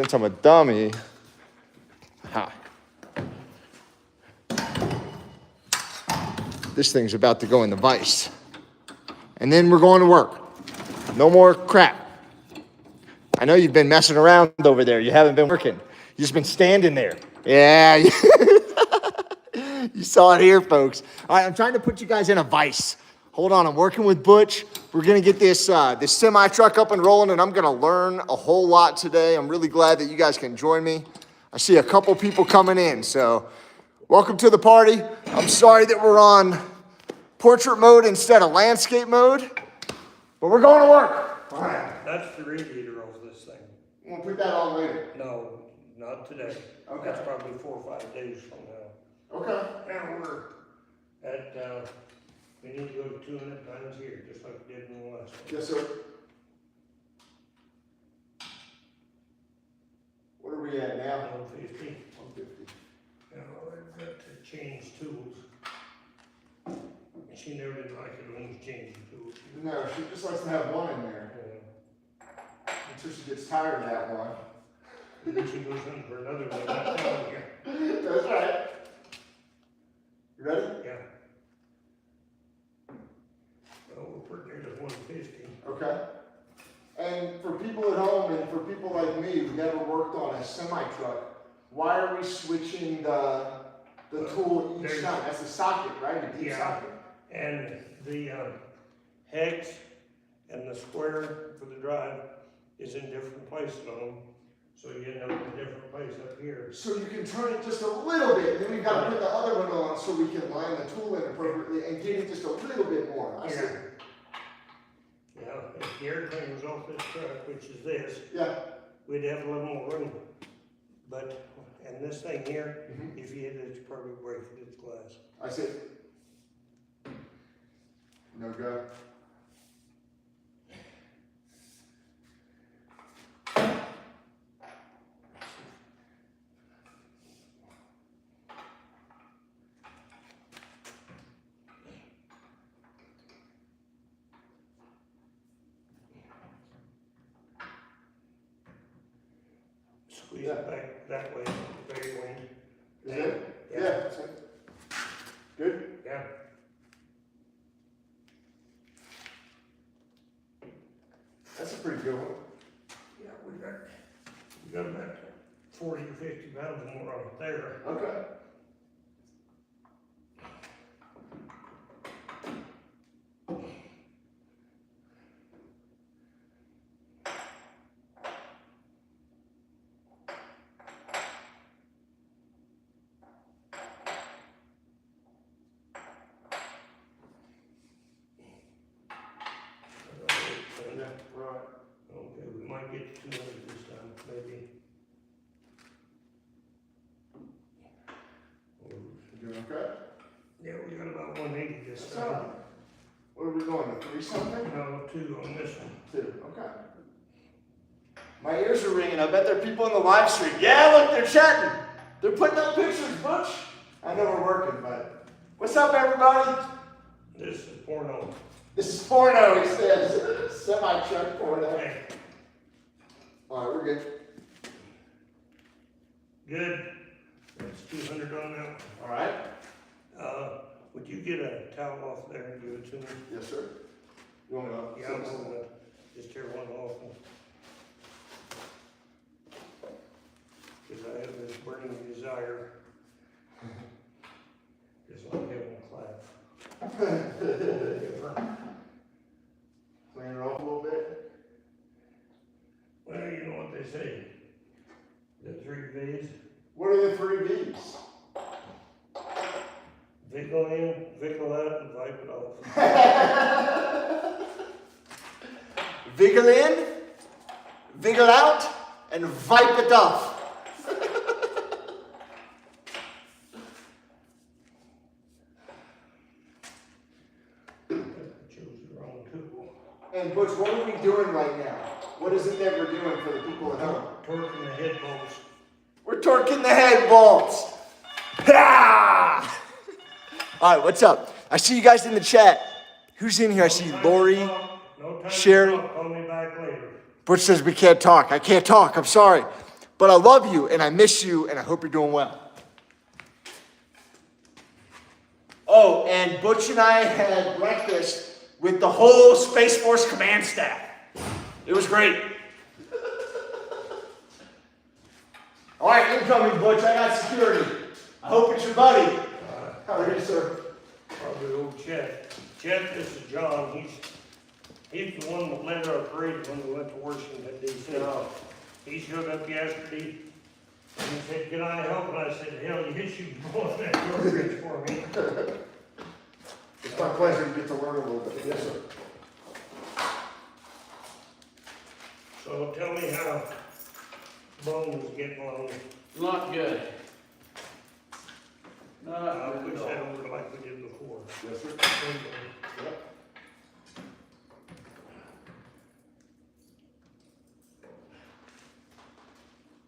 Since I'm a dummy, this thing's about to go in the vise. And then we're going to work. No more crap. I know you've been messing around over there. You haven't been working. You've just been standing there. Yeah. You saw it here, folks. All right, I'm trying to put you guys in a vise. Hold on, I'm working with Butch. We're gonna get this semi truck up and rolling, and I'm gonna learn a whole lot today. I'm really glad that you guys can join me. I see a couple people coming in, so welcome to the party. I'm sorry that we're on portrait mode instead of landscape mode, but we're going to work. All right. That's the radiator of this thing. You want to put that on later? No, not today. Okay. That's probably 4 or 5 days from now. Okay. Now we're at, we need to go to 200 times here, just like we did in the last one. Yes, sir. What are we at now? 150. 150. Now I've got to change tools. She never did like it when you change the tools. No, she just likes to have one in there. Until she gets tired of that one. And then she goes in for another one. I'm telling you. That's right. You ready? Yeah. Well, we're pretty near to 150. Okay. And for people at home and for people like me who've never worked on a semi-truck, why are we switching the tool each time? That's a socket, right? A deep socket? And the hex and the square for the drive is in different places on them. So you end up in a different place up here. So you can turn it just a little bit, then we've got to put the other one on so we can line the tool in appropriately and get it just a little bit more. I see. Yeah, if the airplane was off this truck, which is this, yeah, we'd have a little more room. But, and this thing here, if you hit it, it's probably break its glass. I see. No go. Squeeze it back that way, the very wing. Is it? Yeah. That's it. Good? Yeah. That's a pretty good one. Yeah, we got about 40 or 50 pounds more on it there. Okay. Right. Okay, we might get to 200 this time, maybe. You doing okay? Yeah, we got about 180 this That's time. all right. What are we going to, 3 something? No, 2 on this one. 2, okay. My ears are ringing. I bet there are people in the live stream. Yeah, look, they're chatting. They're putting up pictures, Butch. I know we're working, but what's up, everybody? This is porno. This is porno, he says. Semi-truck porno. Okay. All right, we're good. Good. That's 200 on that one. All right. Would you get a towel off there and give it to me? Yes, sir. You want me to? Yeah, I'm going to just tear one off. Because I have this burning desire. Just like having a clap. Clean her off a little bit. Well, you know what they say. The 3 V's. What are the 3 V's? Vickle in, vickle out, and wipe it off. Viggle in, viggle out, and wipe it off. And Butch, what are we doing right now? What is it that we're doing for the people at home? Torquing the head bolts. We're torquing the head bolts. Ha! All right, what's up? I see you guys in the chat. Who's in here? I see Lori, Sherry. Call me back later. Butch says we can't talk. I can't talk. I'm sorry. But I love you, and I miss you, and I hope you're doing well. Oh, and Butch and I had breakfast with the whole Space Force command staff. It was great. All right, incoming, Butch. I got security. I hope it's your buddy. How are you, sir? Probably old Chet. Chet, this is John. He's the one that led our parade when we went to Washington, D.C. He showed up yesterday, and he said, "Can I help?" And I said, "Hell, you should go on that door bridge for me." It's my pleasure to get to learn a little bit. Yes, sir. So tell me how Bones is getting along. Not good. I'll push that over like we did before. Yes, sir. Yep.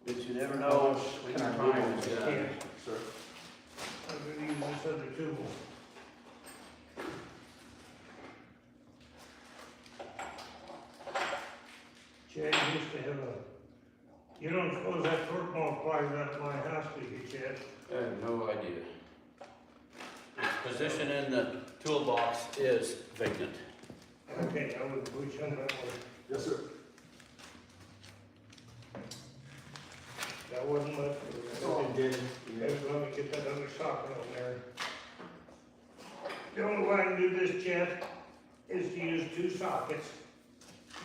But you never know when your time is done. Yeah. Sir. I'm gonna use this other tool. Chad used to have you don't suppose that torque multiplier out at my house, do you, Chad? I have no idea. Its position in the toolbox is vacant. Okay, I would push on that one. Yes, sir. That wasn't much. That's all I'm getting. Maybe let me get that other socket on there. The only way I can do this, Chad, is to use two sockets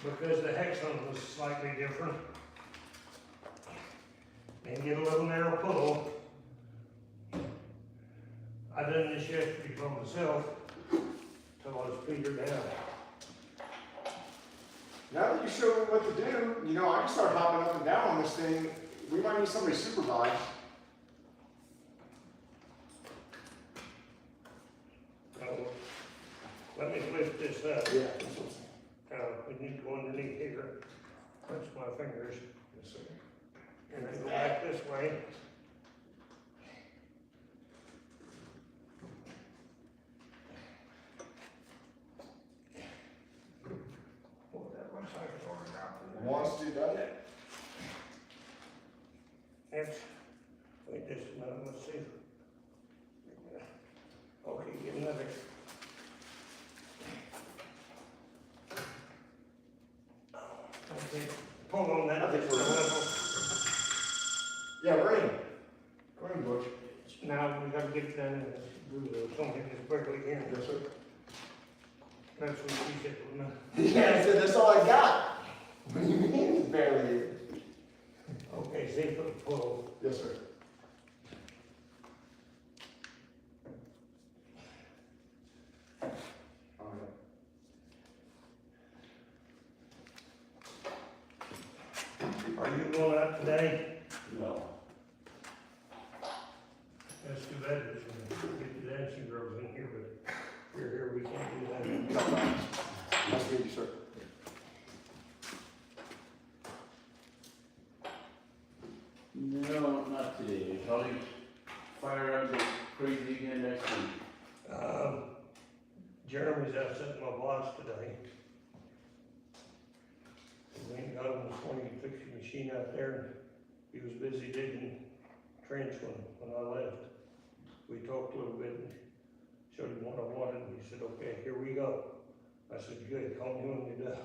because the hex on them is slightly different. And get a little narrow pull. I done this yesterday for myself till I was petered out. Now that you showed me what to do, I can start hopping up and down on this thing. We might need somebody supervised. Let me lift this up. Yeah. We need to go underneath here. Touch my fingers. Yes, sir. And then go back this way. Boy, that looks like it's already out. Wants to do that? Wait just a minute, let's see. Okay, get another. Okay, pull on that. I think we're Yeah, we're in. We're in, Butch. Now we gotta get down in this groove, something that's barely in. Yes, sir. That's what she said, wasn't Yeah, I said, that's all I got. What do you mean it's barely in? it? Okay, see, put a pull. Yes, sir. All right. Are you going out today? No. That's too bad, there's get the dancing girls in here, but we're here, we can't do that. Nice to meet you, sir. No, not today. Probably fire up the crazy again next week. Jeremy's out setting my blocks today. We ain't got him this morning to fix the machine out there. He was busy digging trench when I left. We talked a little bit and showed him what I wanted, and he said, "Okay, here we go." I said, "Good, call me when you're done."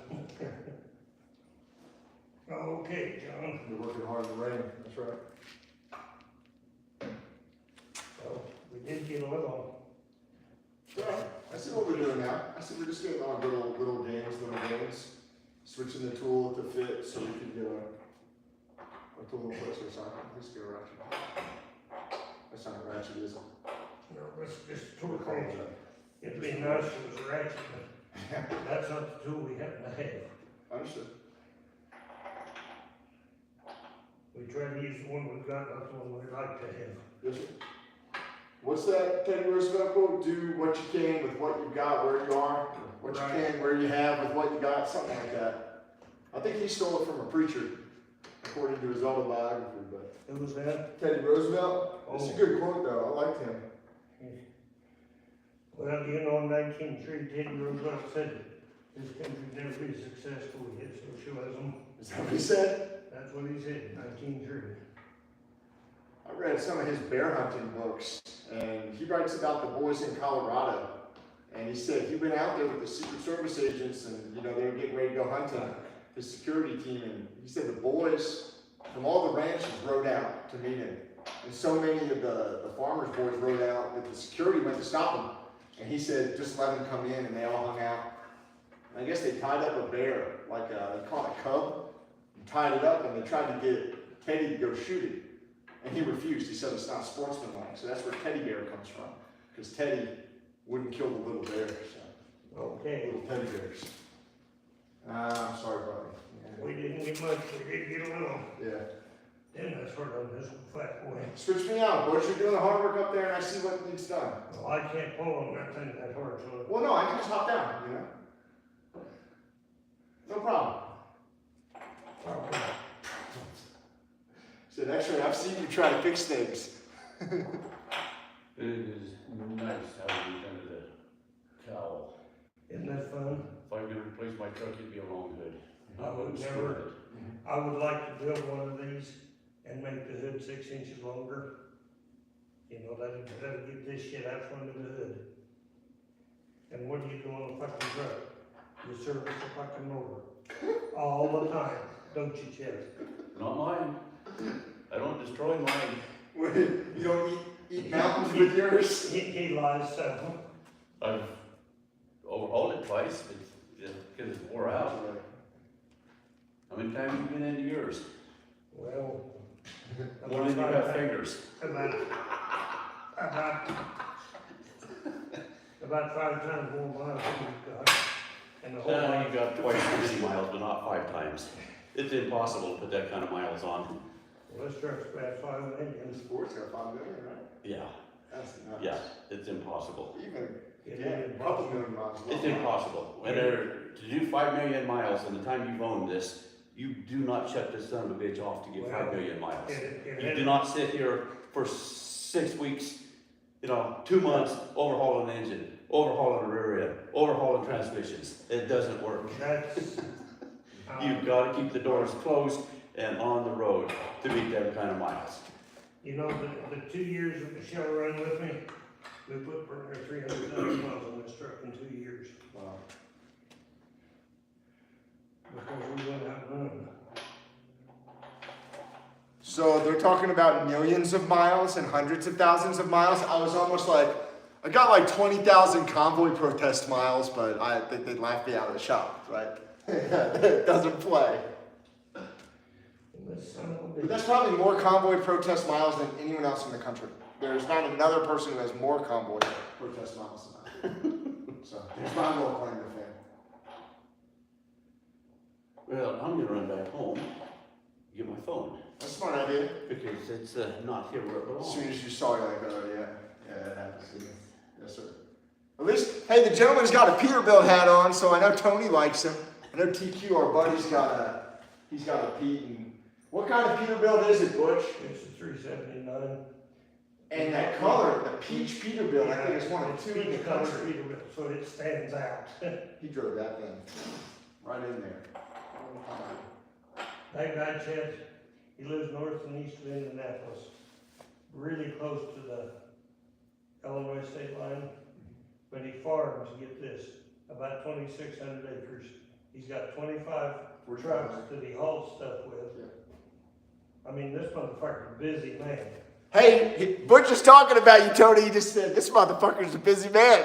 Okay, John. You're working hard in the rain. That's right. So we did get a little. Yeah, I see what we're doing now. I see we're just getting on little games, switching the tool to fit so we can get a tool in place or something. Let's get a ratchet. That's not a ratchet, is it? No, it's just torque wrench. It'd be nice if it was ratchet, but that's not the tool we happen to have. Understood. We try to use the one we've got, not the one we'd like to have. Yes, sir. What's that Teddy Roosevelt quote? Do what you can with what you've got, where you are. What Right. you can, where you have, with what you got, something like that. I think he stole it from a preacher, according to his autobiography, but. Who was that? Teddy Roosevelt? It's a Oh. good quote, though. I liked him. Well, in 1903, Teddy Roosevelt said this country would never be successful with socialism. Is that what he said? That's what he said, 1930. I read some of his bear hunting books, and he writes about the boys in Colorado. And he said he went out there with the Secret Service agents, and they were getting ready to go hunting, his security team, and he said the boys from all the ranches rode out to meet him. And so many of the farmers' boys rode out that the security went to stop them. And he said, just let them come in, and they all hung out. And I guess they tied up a bear, like they call it a cub, and tied it up, and they tried to get Teddy to go shoot it. And he refused. He said it's not sportsmanlike. So that's where teddy bear comes from, because Teddy wouldn't kill the little bears. So. Okay. Little teddy bears. I'm sorry, buddy. Yeah. We didn't get much, we did get a little. Yeah. Then that's hard on this fat boy. Switch me out, Butch. You're doing the hard work up there, and I see what needs done. Well, I can't pull on that thing that hard, so. Well, no, I can just hop down, No problem. Okay. Said, actually, I've seen you try to fix things. It is nice having you under the cowl. Isn't that fun? If I could replace my truck, it'd be a long hood. I would never, I would like to build one of these and make the hood 6 inches longer. That'll get this shit out from under the hood. And what do you do on a fucking truck? You service a fucking motor. All the time, don't you, Chad? Not mine. I don't destroy mine. Wait, you don't eat mountains with yours? He lies, so. I've overhauled it twice, because it's wore out. How many times have you been into yours? Well. More than you have fingers. About 5 times more miles than you've got. And the whole You got twice as many miles, but not 5 times. It's impossible to put that kind of miles on. Well, this truck's about 5 million. Sports got 5 million, right? Yeah, That's nuts. yeah, it's impossible. Even, a couple million miles. It's impossible. To do 5 million miles in the time you've owned this, you do not shut this son of a bitch off to get 5 million miles. You do not sit here for 6 weeks, 2 months, overhauling an engine, overhauling a rear end, overhauling transmissions. It doesn't work. That's. You've got to keep the doors closed and on the road to meet them kind of miles. The 2 years that Michelle ran with me, we put 300,000 miles on this truck in 2 years. Wow. Because we went out running. So they're talking about millions of miles and hundreds of thousands of miles. I was almost like, I got like 20,000 Convoy protest miles, but I think they'd laugh me out of the shop, right? It doesn't play. But that's probably more Convoy protest miles than anyone else in the country. There's not another person who has more Convoy protest miles than I. So there's my little claim to fame. Well, I'm going to run back home, get my phone, That's a smart idea. because it's not here where it As belongs. soon as you saw it, you're like, oh yeah, that happens to me. Yes, sir. At least, hey, the gentleman's got a Peterbilt hat on, so I know Tony likes him. I know TQ, our buddy's got a Pete. And what kind of Peterbilt is it, Butch? It's a 379. And that color, the peach Peterbilt, I think it's one of It's 2 in the peach color country. Peterbilt, so it stands out. He drove that thing right in there. That guy, Chad, he lives north and east of Indianapolis, really close to the Illinois state line, but he farms, get this, about 2,600 acres. He's got 25 trucks that he hauls stuff with. Yeah. I mean, this motherfucker's a busy man. Hey, Butch is talking about you, Tony. He just said, this motherfucker's a busy man.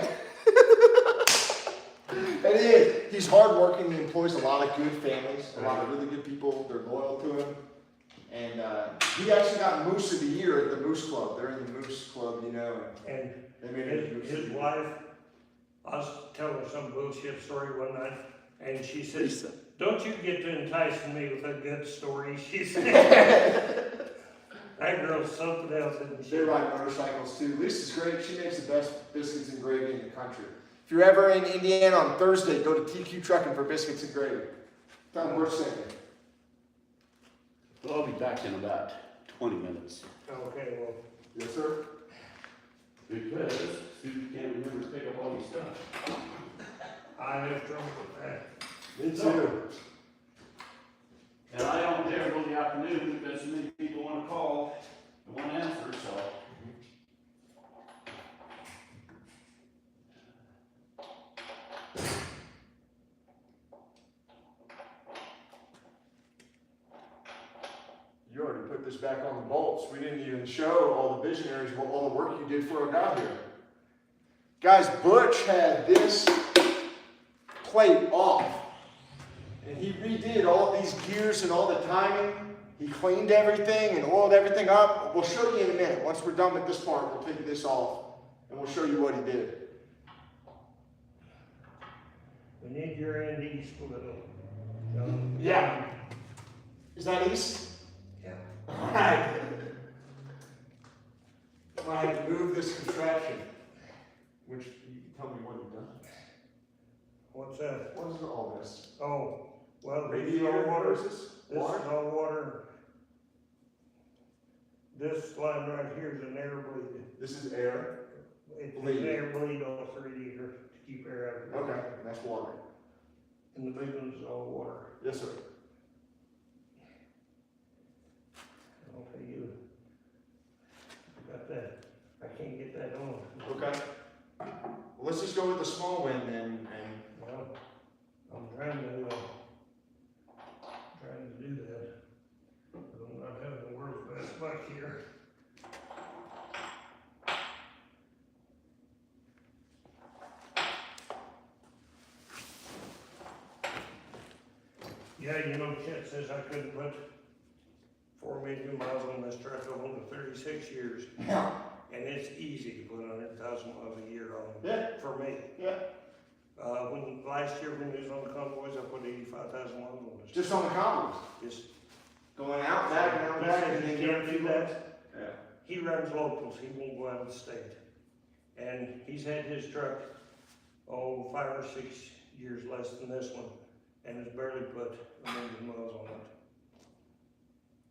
And he is. He's hardworking. He employs a lot of good families, a lot of really good people. They're loyal to him. And he actually got Moose of the Year at the Moose Club. They're in the Moose Club, And they made it his wife, I was telling her some bullshit story one night, and she says, don't you get to enticing me with a good story, she said. That girl's something else, isn't she? They ride motorcycles too. Lisa's great. She makes the best biscuits and gravy in the country. If you're ever in Indiana on Thursday, go to TQ Trucking for biscuits and gravy. Tell them we're saying. Well, I'll be back in about 20 minutes. Okay, well, Yes, sir. Because Susan can't remember to pick up all your stuff. I have trouble with that. Me too. And I don't dare go in the afternoon because so many people want to call and want to answer, so. You already put this back on the bolts. We didn't even show all the visionaries all the work you did before I got here. Guys, Butch had this plate off. And he redid all of these gears and all the timing. He cleaned everything and oiled everything up. We'll show you in a minute. Once we're done with this part, we'll take this off. And we'll show you what he did. We need your end east a little. Yeah. Is that east? Yeah. All right. When I move this contraption, which you can tell me what you've done. What's that? What is all this? Oh, well, this is Radiator, all water. what is this? This is all water. This line right here is an air bleed. This is air. It's Bleed. an air bleed off the radiator to keep air out of it. Okay, that's water. And the big one's all water. Yes, sir. Okay, you got that. I can't get that on. Okay. Well, let's just go with the small wind then. And Well, I'm trying to do that. But I'm not having the world's best luck here. Yeah, you know, Chet says I couldn't put 4 million miles on this truck over 36 years. yeah. And it's easy to put 100,000 miles a year on it. Yeah. For me. Yeah. When last year when we was on the convoys, I put 85,000 miles on this. Just on the combos. Just Going out, back, and out, he back, said and he then can't getting do that. Yeah. He runs locals. He won't go out of the state. And he's had his truck, 5 or 6 years less than this one, and has barely put 100 miles on it.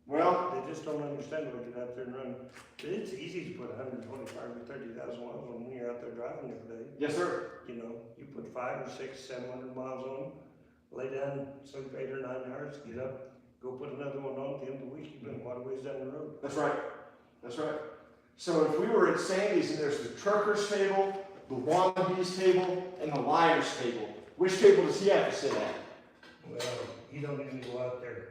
Well, They just don't understand when you get out there and run. It's easy to put 125 or 30,000 miles on when you're out there driving every day. yes, sir. You know, you put 5 or 6, 700 miles on, lay down, sleep 8 or 9 hours, get up, go put another one on. At the end of the week, you've been quite a ways down the road. That's right. That's right. So if we were at Sandy's and there's the truckers table, the wannabes table, and the liars table, which table does he have to sit at? Well, you don't even go out there.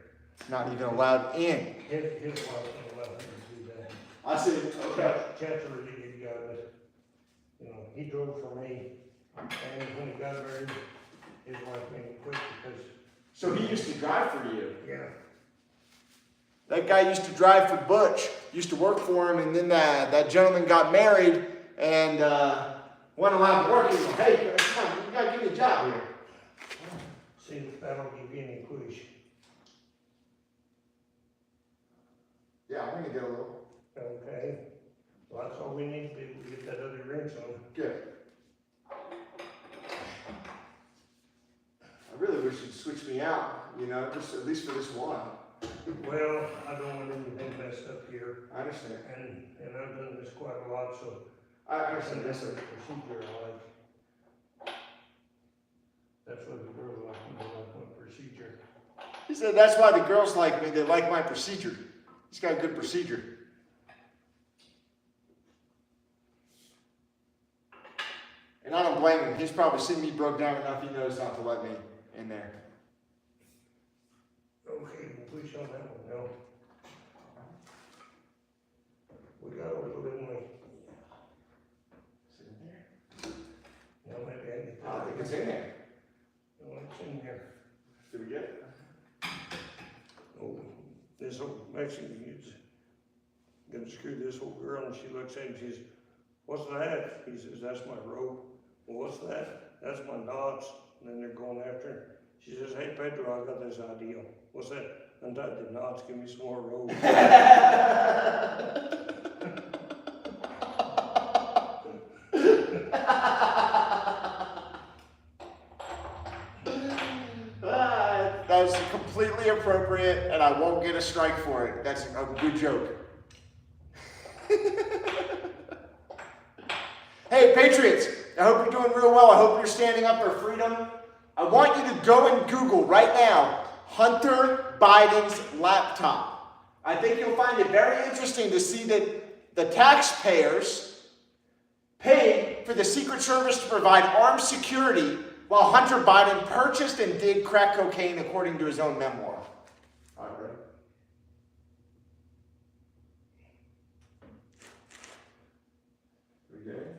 Not even allowed in. His wife don't allow him to do that. I said, okay. Chet's a really good guy, but, you know, he drove for me, and when he got married, his wife made him quit because, So he used to drive for you. yeah. That guy used to drive for Butch, used to work for him, and then that gentleman got married and wasn't allowed to work. He was like, hey, come on, you gotta give me a job here. See if that'll give you any push. Yeah, I'm gonna get a little. Okay, well, that's all we need to do, to get that other wrench on. Good. I really wish you'd switch me out, you know, just at least for this one. Well, I don't want anything messed up here, I understand. and I've done this quite a lot, so. I understand, yes, sir. That's the procedure I like. That's what the girls like, they like my procedure. He said, that's why the girls like me, they like my procedure. He's got a good procedure. And I don't blame him. He's probably seen me broke down enough, he knows not to let me in there. Okay, we'll push on that one now. We got a little, didn't we? Is it in there? Now maybe I get I that. think it's in there. No, it's in here. Did we get it? Oh, this old Mexican is gonna screw this old girl, and she looks at him, she says, what's that? He says, that's my rope. Well, what's that? That's my knots. And then they're going after her. She says, hey, Pedro, I got this idea. What's that? Untie the knots, give me some more rope. That's completely appropriate, and I won't get a strike for it. That's a good joke. Hey, Patriots, I hope you're doing real well. I hope you're standing up for freedom. I want you to go and Google right now, Hunter Biden's laptop. I think you'll find it very interesting to see that the taxpayers paid for the Secret Service to provide armed security while Hunter Biden purchased and did crack cocaine according to his own memoir. All right, ready? We good?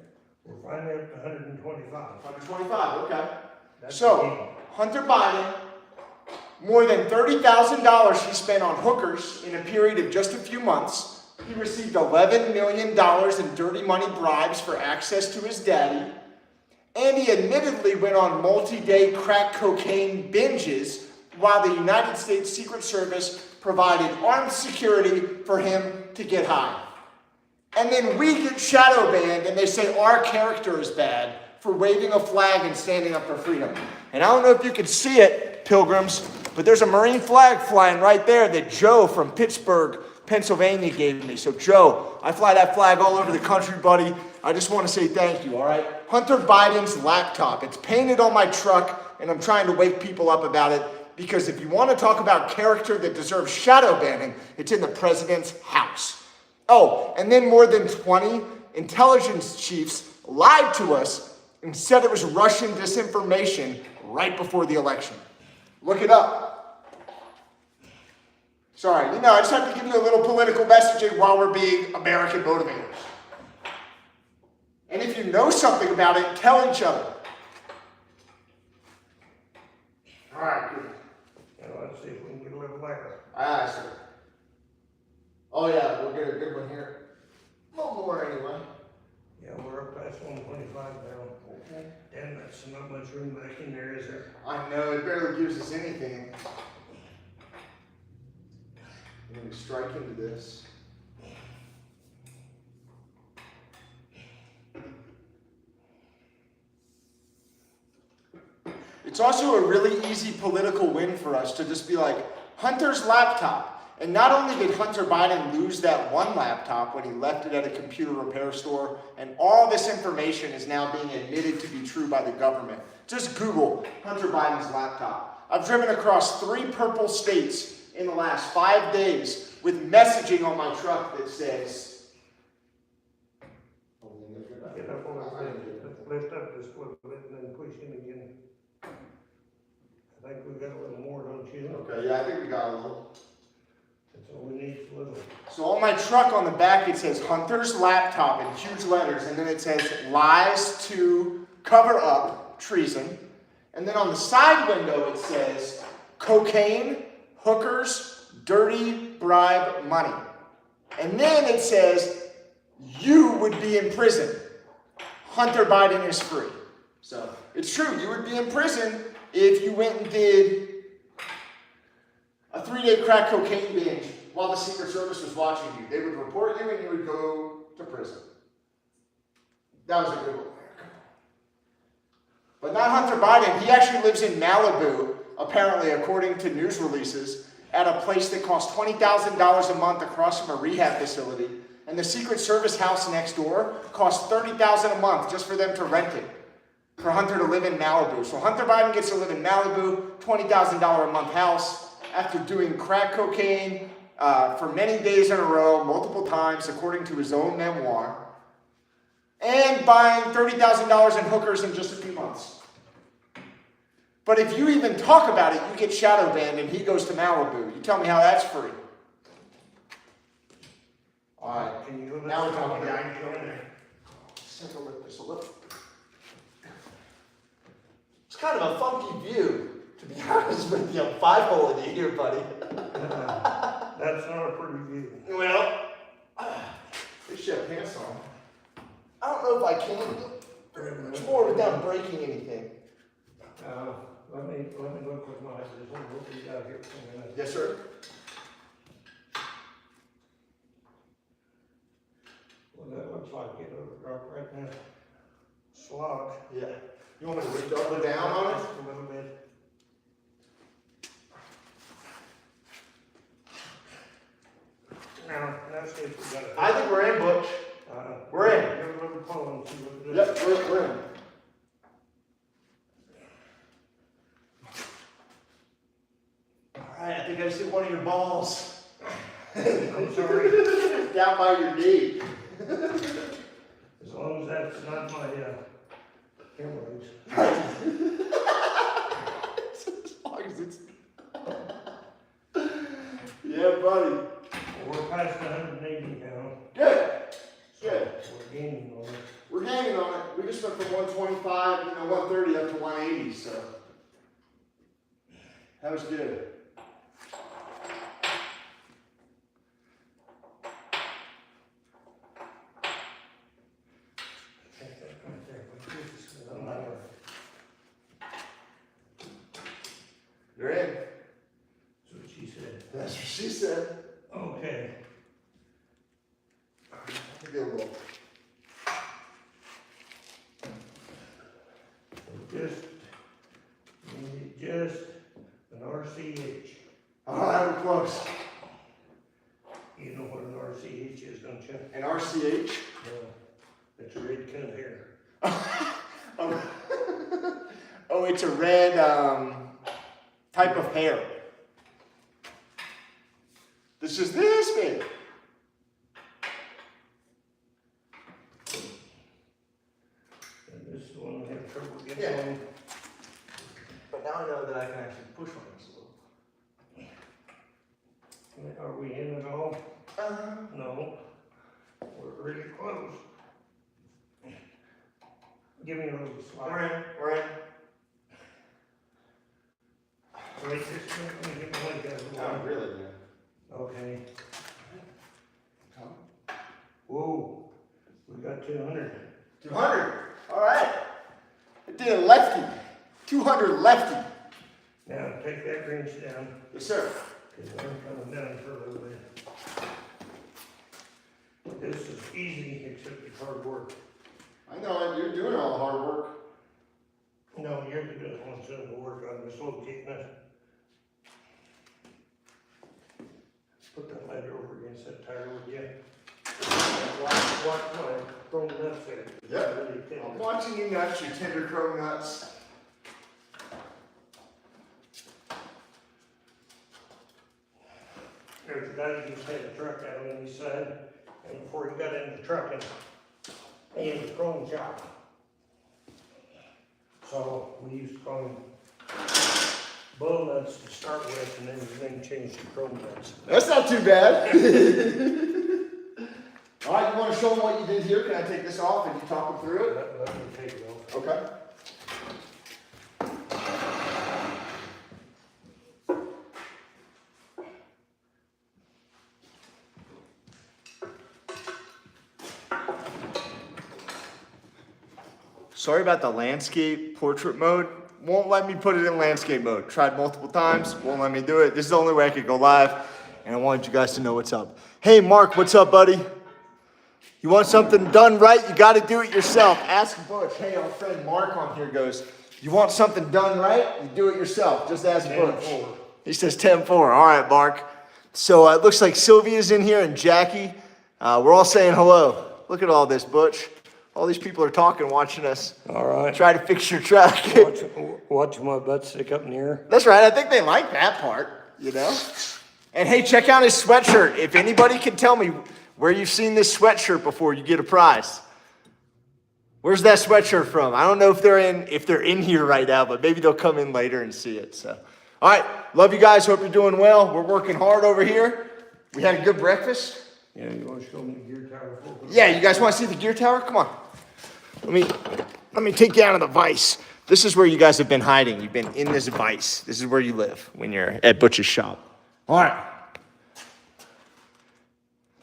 We're finally up to 125. 125, okay. That's So, the game. Hunter Biden, more than $30,000 he spent on hookers in a period of just a few months. He received $11 million in dirty money bribes for access to his daddy. And he admittedly went on multi-day crack cocaine binges while the United States Secret Service provided armed security for him to get high. And then we get shadow banned and they say our character is bad for waving a flag and standing up for freedom. And I don't know if you can see it, pilgrims, but there's a Marine flag flying right there that Joe from Pittsburgh, Pennsylvania gave me. So Joe, I fly that flag all over the country, buddy. I just want to say thank you, all right? Hunter Biden's laptop. It's painted on my truck, and I'm trying to wake people up about it because if you want to talk about character that deserves shadow banning, it's in the president's house. Oh, and then more than 20 intelligence chiefs lied to us and said it was Russian disinformation right before the election. Look it up. Sorry, I just have to give you a little political messaging while we're being American motivators. And if you know something about it, tell each other. All right, good. Now let's see if we can get a little lighter. Aye, sir. Oh yeah, we'll get a good one here. A little more anyway. Yeah, we're up past 125 now. Okay. Damn, that's not much room back in there, is there? I know, it barely gives us anything. I'm going to strike into this. It's also a really easy political win for us to just be like, Hunter's laptop. And not only did Hunter Biden lose that one laptop when he left it at a computer repair store, and all this information is now being admitted to be true by the government. Just Google Hunter Biden's laptop. I've driven across 3 purple states in the last 5 days with messaging on my truck that says, Get up a little bit, lift up just a little bit and then push in again. I think we got a little more, don't you? okay, yeah, I think we got a little. That's all we need, is a little. So on my truck on the back it says Hunter's laptop in huge letters, and then it says lies to cover up treason. And then on the side window it says cocaine, hookers, dirty bribe money. And then it says you would be in prison. Hunter Biden is free. So it's true, you would be in prison if you went and did a 3-day crack cocaine binge while the Secret Service was watching you. They would report you and you would go to prison. That was a good one. But not Hunter Biden. He actually lives in Malibu, apparently, according to news releases, at a place that costs $20,000 a month across from a rehab facility. And the Secret Service house next door costs $30,000 a month just for them to rent it, for Hunter to live in Malibu. So Hunter Biden gets to live in Malibu, $20,000 a month house, after doing crack cocaine for many days in a row, multiple times, according to his own memoir, and buying $30,000 in hookers in just a few months. But if you even talk about it, you get shadow banned and he goes to Malibu. You tell me how that's free. All right, Can you now we're talking. Yeah, I can go in there. Let's take a look at this a little. It's kind of a funky view. To be honest with you, I'm 5-holing you here, buddy. That's not a pretty view. Well, they should have pants on. I don't know if I can. It's more without breaking anything. Let me look with my eyes. What do you got here? Yes, sir. Well, that looks like it right now. Slog. Yeah. You want me to double down on it? Just a little bit. Now see if we got it. I think we're in, Butch. We're in. Give it a little pull and see what it is. Yep, we're in. All right, I think I just hit one one of your balls. I'm sorry. Down by your knee. As long as that's not my, hemorrhoids. As long as it's. Yeah, buddy. We're past 180 now. Good. So Good. we're gaining on it. We're hanging on it. We just went from 125, 130 up to 180, so that was good. You're in. That's what she said. That's what she said. Okay. Give it a little. Just an RCH. All right, we're close. You know what an RCH is, don't you? An RCH? Yeah. It's a red cunt hair. Oh, it's a red type of hair. This is this big. And this is the one I have trouble getting Yeah. on. But now I know that I can actually push on this a little. Are we in at all? No. We're really close. Give me a little slide. We're in. Wait, just a minute, let me get my leg out of the Oh, way. really, man? Okay. Come. Whoa, we got 200. 200. All right. It did a lefty. 200 lefty. Now take that wrench down, Yes, sir. because I'm coming down for a little bit. This is easy, except it's hard work. I know it. You're doing all the hard work. No, you're the one doing the work on dislocating it. Put that ladder over against that tire with you. Watch my chrome nuts there. Yep. Really thin. I'm watching you nuts, your tender chrome nuts. There's a guy who just had a truck out on the east side, and before he got in the truck, he had a chrome shop. So we used to call him bull nuts to start with, and then his name changed to chrome nuts. That's not too bad. All right, you want to show them what you did here? Can I take this off and you talk them through it? Let me take it off. Okay. Sorry about the landscape portrait mode. Won't let me put it in landscape mode. Tried multiple times, won't let me do it. This is the only way I could go live, and I wanted you guys to know what's up. Hey, Mark, what's up, buddy? You want something done right, you gotta do it yourself. Ask Butch. Hey, our friend Mark on here goes, you want something done right, you do it yourself. Just ask Butch. 10-4. He says 10-4. All right, Mark. So it looks like Sylvia's in here and Jackie. We're all saying hello. Look at all this, Butch. All these people are talking, watching us. All right. Try to fix your truck. Watch my butt stick up in the air. That's right. I think they like that part, you know? And hey, check out his sweatshirt. If anybody can tell me where you've seen this sweatshirt before, you get a prize. Where's that sweatshirt from? I don't know if they're in here right now, but maybe they'll come in later and see it. So, all right. Love you guys. Hope you're doing well. We're working hard over here. We had a good breakfast. Yeah, you want to show me the gear tower? Yeah, you guys want to see the gear tower? Come on. Let me take you out of the vise. This is where you guys have been hiding. You've been in this vise. This is where you live when you're at Butch's shop. All right.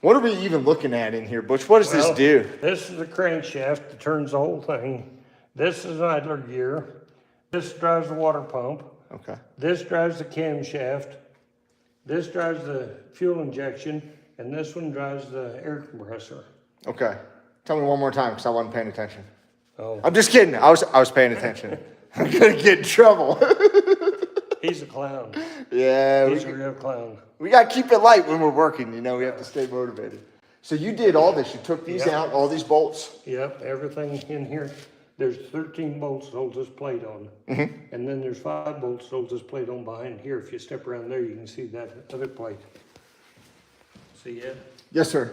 What are we even looking at in here, Butch? What does this do? This is a crankshaft that turns the whole thing. This is idler gear. This drives the water pump. Okay. This drives the camshaft. This drives the fuel injection. And this one drives the air compressor. Okay. Tell me one more time because I wasn't paying attention. Oh, I'm just kidding. I was paying attention. I'm gonna get in trouble. he's a clown. Yeah, He's a real clown. we gotta keep it light when we're working. You know, we have to stay motivated. So you did all this. You took these Yep. out, all these bolts. Yep, everything in here. there's 13 bolts that hold this plate on. And then there's 5 bolts that hold this plate on behind here. If you step around there, you can see that other plate. See it? Yes, sir.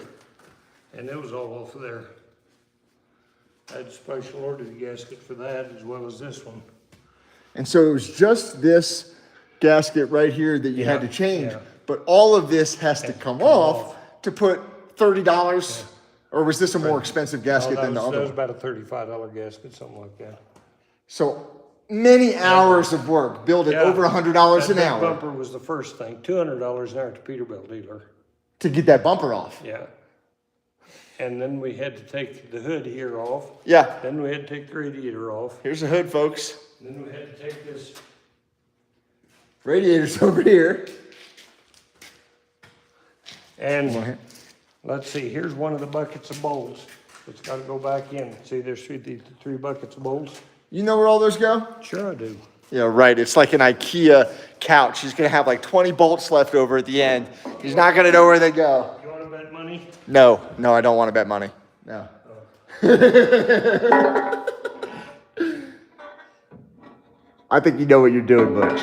And it was all off of there. I had special ordered a gasket for that as well as this one. And so it was just this gasket right here that you had to change, yeah. but all of this has to come off to put $30, or was this a more expensive gasket than the That other was one? about a $35 gasket, something like that. So many hours of work, build it over $100 an That hour bumper was the first thing, $200 an hour at the Peterbilt dealer. to get that bumper off. Yeah. And then we had to take the hood here off. Yeah, Then we had to take the radiator off. here's the hood, folks. Then we had to take this. Radiator's over here. And let's see, here's one of the buckets of bolts. It's got to go back in. See, there's three buckets of bolts. You know where all those go? Sure I do. Yeah, right. It's like an IKEA couch. He's gonna have like 20 bolts left over at the end. He's not gonna know where they go. You want to bet money? No, I don't want to bet money. No. I think you know what you're doing, Butch.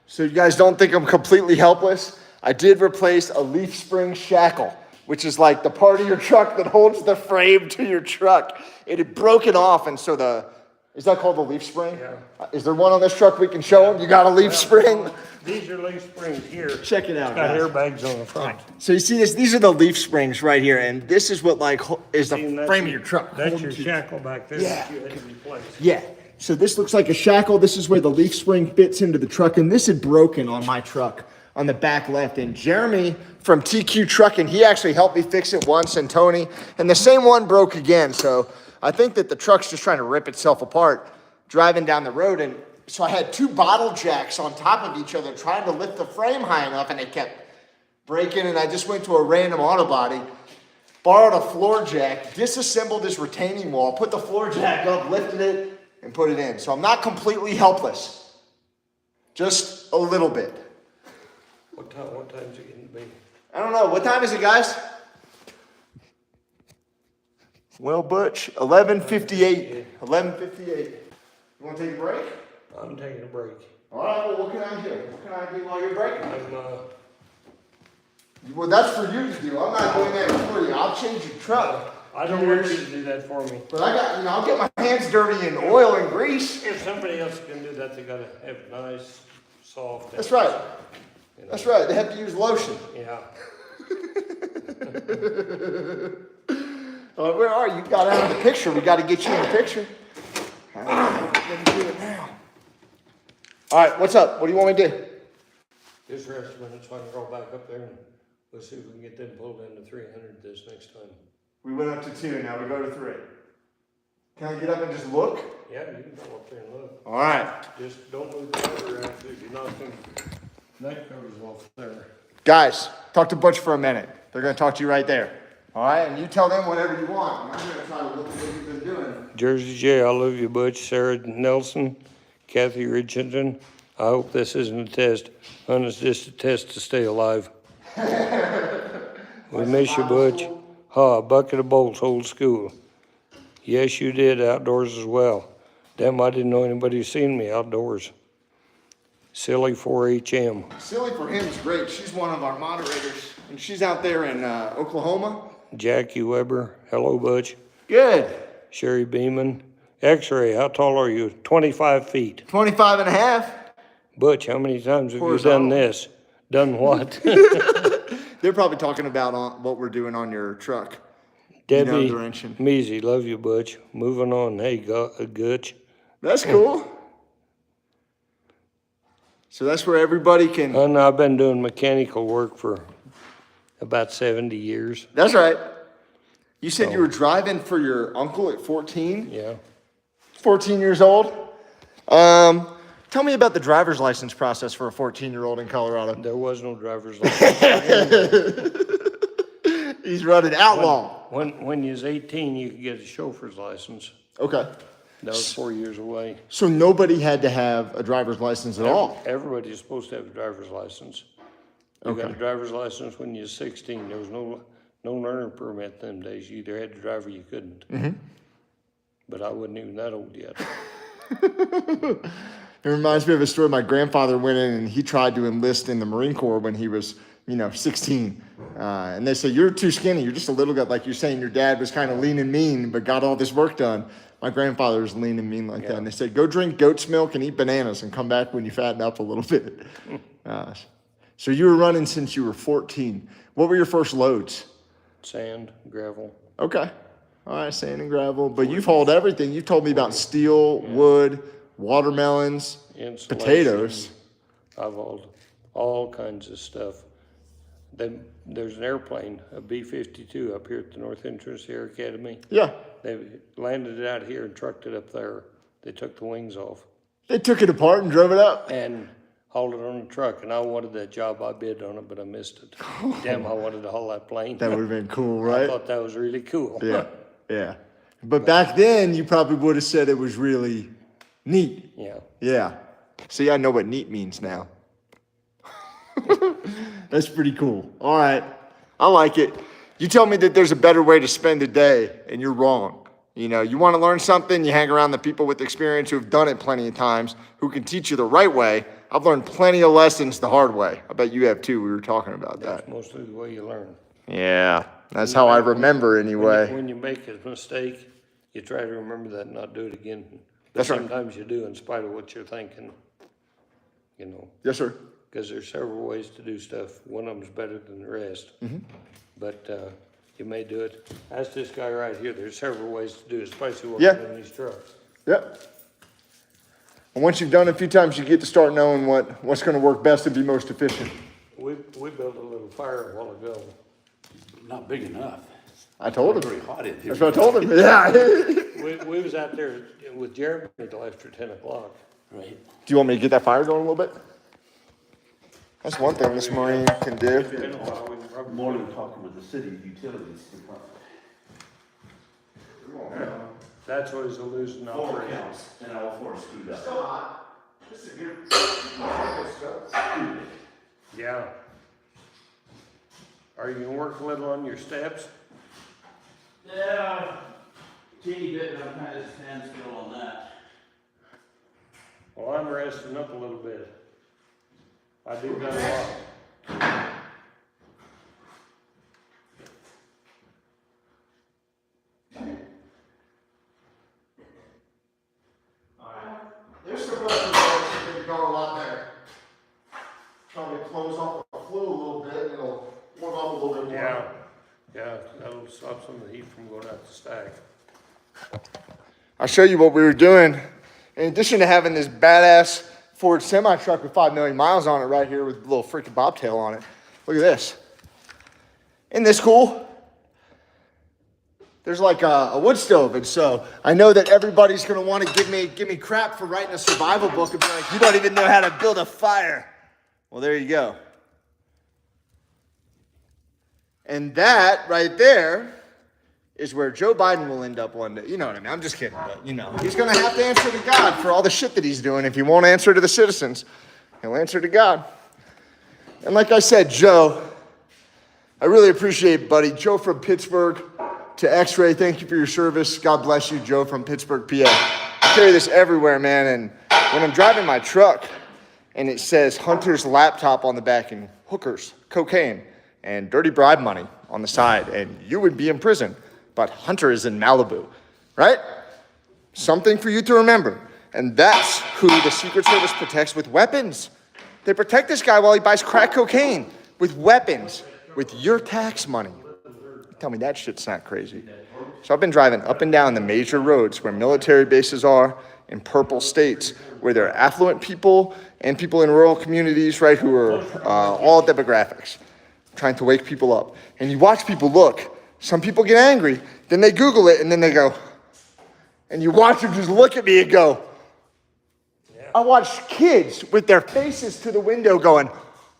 So you guys don't think I'm completely helpless? I did replace a leaf spring shackle, which is like the part of your truck that holds the frame to your truck. It had broken off, and so is that called the leaf spring? Yeah. Is there one on this truck we can show them? You got a leaf spring? These are leaf springs here. Check it out, Got guys. airbags on the front. So you see this? These are the leaf springs right here, and this is what like is the See, and frame of your truck. That's holding your to- shackle back there Yeah. that you had to replace. Yeah. So this looks like a shackle. This is where the leaf spring fits into the truck. And this had broken on my truck on the back left. And Jeremy from TQ Trucking, he actually helped me fix it once, and Tony. And the same one broke again. So I think that the truck's just trying to rip itself apart driving down the road. And so I had 2 bottle jacks on top of each other trying to lift the frame high enough, and it kept breaking. And I just went to a random auto body, borrowed a floor jack, disassembled his retaining wall, put the floor jack up, lifted it, and put it in. So I'm not completely helpless, just a little bit. What time is it getting to be? I don't know, what time is it, guys? Well, Butch, 11:58. 11:58. You want to take a break? I'm taking a break. All right, well, what can I do? What can I do while you're breaking? I'm, Well, that's for you to do. I'm not doing that for you. I'll change your truck. I don't want you to do that for me. But I'll get my hands dirty in oil and grease. If somebody else can do that, they gotta have nice, soft. That's right. You know. That's right. They have to use lotion. Yeah. Where are you? You got out of the picture. We got to get you in the picture. All right, let me do it now. All right, what's up? What do you want me to do? Just rest a minute so I can roll back up there and let's see if we can get them pulled into 300 this next time. We went up to 2, now we go to 3. Can I get up and just look? Yeah, you can go up there and look. All right. Just don't move the cover around because you're not going to, that cover's off there. Guys, talk to Butch for a minute. They're going to talk to you right there. All right, and you tell them whatever you want. I'm going to try to look at what you've been doing. Jersey J, I love you, Butch. Sarah Nelson, Kathy Richardson. I hope this isn't a test. It's just a test to stay alive. We miss you, Butch. Ha, a bucket of bolts, old school. Yes, you did, outdoors as well. Damn, I didn't know anybody seen me outdoors. Silly 4HM. Silly for him is great. She's one of our moderators, and she's out there in Oklahoma. Jackie Weber, hello, Butch. Good. Sherry Beeman. X-ray, how tall are you? 25 feet. 25 and a half. Butch, how many times have you Horizontal. done this? Done what? They're probably talking about what we're doing on your truck. Debbie direction. Measy, love you, Butch. Moving on. Hey, Gutch. That's cool. So that's where everybody can. And I've been doing mechanical work for about 70 years. That's right. You said you were driving for your uncle at 14? Yeah. 14 years old? Tell me about the driver's license process for a 14-year-old in Colorado. There was no driver's license. He's running outlaw. When you was 18, you could get a chauffeur's license. Okay. That was 4 years away. So nobody had to have a driver's license at all? Everybody's supposed to have a driver's license. You got a Okay. driver's license when you was 16. There was no learner permit them days. You either had to drive or you couldn't. Mm-hmm. But I wasn't even that old yet. It reminds me of a story. My grandfather went in and he tried to enlist in the Marine Corps when he was, 16. And they said, you're too skinny. You're just a little guy. Like you're saying, your dad was kind of lean and mean, but got all this work done. My grandfather was lean and mean like that. And they said, go drink goat's milk and eat bananas and come back when you fatten up a little bit. So you were running since you were 14. What were your first loads? Sand, gravel. Okay. All right, sand and gravel. But you've hauled everything. You told me about steel, wood, watermelons, Insulation. potatoes. I've hauled all kinds of stuff. Then there's an airplane, a B-52 up here at the North Entrance Air Academy. Yeah. They landed it out here and trucked it up there. They took the wings off They took it apart and drove it up. and hauled it on a truck. And I wanted that job. I bid on it, but I missed it. Damn, I wanted to haul that plane. That would have been cool, I right? thought that was really cool. Yeah. Yeah. But back then, you probably would have said it was really neat. Yeah. Yeah. See, I know what neat means now. That's pretty cool. All right. I like it. You tell me that there's a better way to spend a day, and you're wrong. You want to learn something, you hang around the people with experience who have done it plenty of times, who can teach you the right way. I've learned plenty of lessons the hard way. I bet you have too. We were talking about that. That's mostly the way you learn. Yeah. That's how I remember anyway. When you make a mistake, you try to remember that and not do it again. But That's right. sometimes you do in spite of what you're thinking, Yes, sir. because there's several ways to do stuff. One of them's better than the rest. Mm-hmm. But you may do it. Ask this guy right here. There's several ways to do it, especially working Yeah. in these trucks. Yep. And once you've done it a few times, you get to start knowing what's going to work best and be most efficient. We built a little fire a while ago. Not big enough. I told him. Very hot in here. That's what I told him. Yeah. We was out there with Jeremy till after 10 o'clock. Right. Do you want me to get that fire going a little bit? That's one thing this Marine can do. It's been a while. We can probably- More than talking with the city utilities department. That's what he's losing Four operating. counts and all four screwed up. Yeah. Are you gonna work a little on your steps? Yeah, teeny bit, but I'm kind of standstill on that. Well, I'm resting up a little bit. I do that a lot. There's some that could go a lot better. Trying to close off the flue a little bit, and it'll warm up a little bit more. Yeah, that'll stop some of the heat from going out the stack. I'll show you what we were doing. In addition to having this badass Ford semi-truck with 5 million miles on it right here with a little freaking bobtail on it. Look at this. Isn't this cool? There's like a wood stove, and so I know that everybody's gonna want to give me crap for writing a survival book and be like, you don't even know how to build a fire. Well, there you go. And that right there is where Joe Biden will end up one day. You know what I mean? I'm just kidding, but he's gonna have to answer to God for all the shit that he's doing. If he won't answer to the citizens, he'll answer to God. And like I said, Joe, I really appreciate it, buddy. Joe from Pittsburgh to X-Ray, thank you for your service. God bless you, Joe from Pittsburgh, PA. I carry this everywhere, man, and when I'm driving my truck and it says Hunter's laptop on the back and hookers, cocaine, and dirty bribe money on the side, and you would be in prison, but Hunter is in Malibu, right? Something for you to remember. And that's who the Secret Service protects with weapons. They protect this guy while he buys crack cocaine with weapons, with your tax money. Tell me that shit's not crazy. So I've been driving up and down the major roads where military bases are in purple states, where there are affluent people and people in rural communities, right, who are all demographics, trying to wake people up. And you watch people look. Some people get angry, then they Google it, and then they go. And you watch them just look at me and go. I watched kids with their faces to the window going,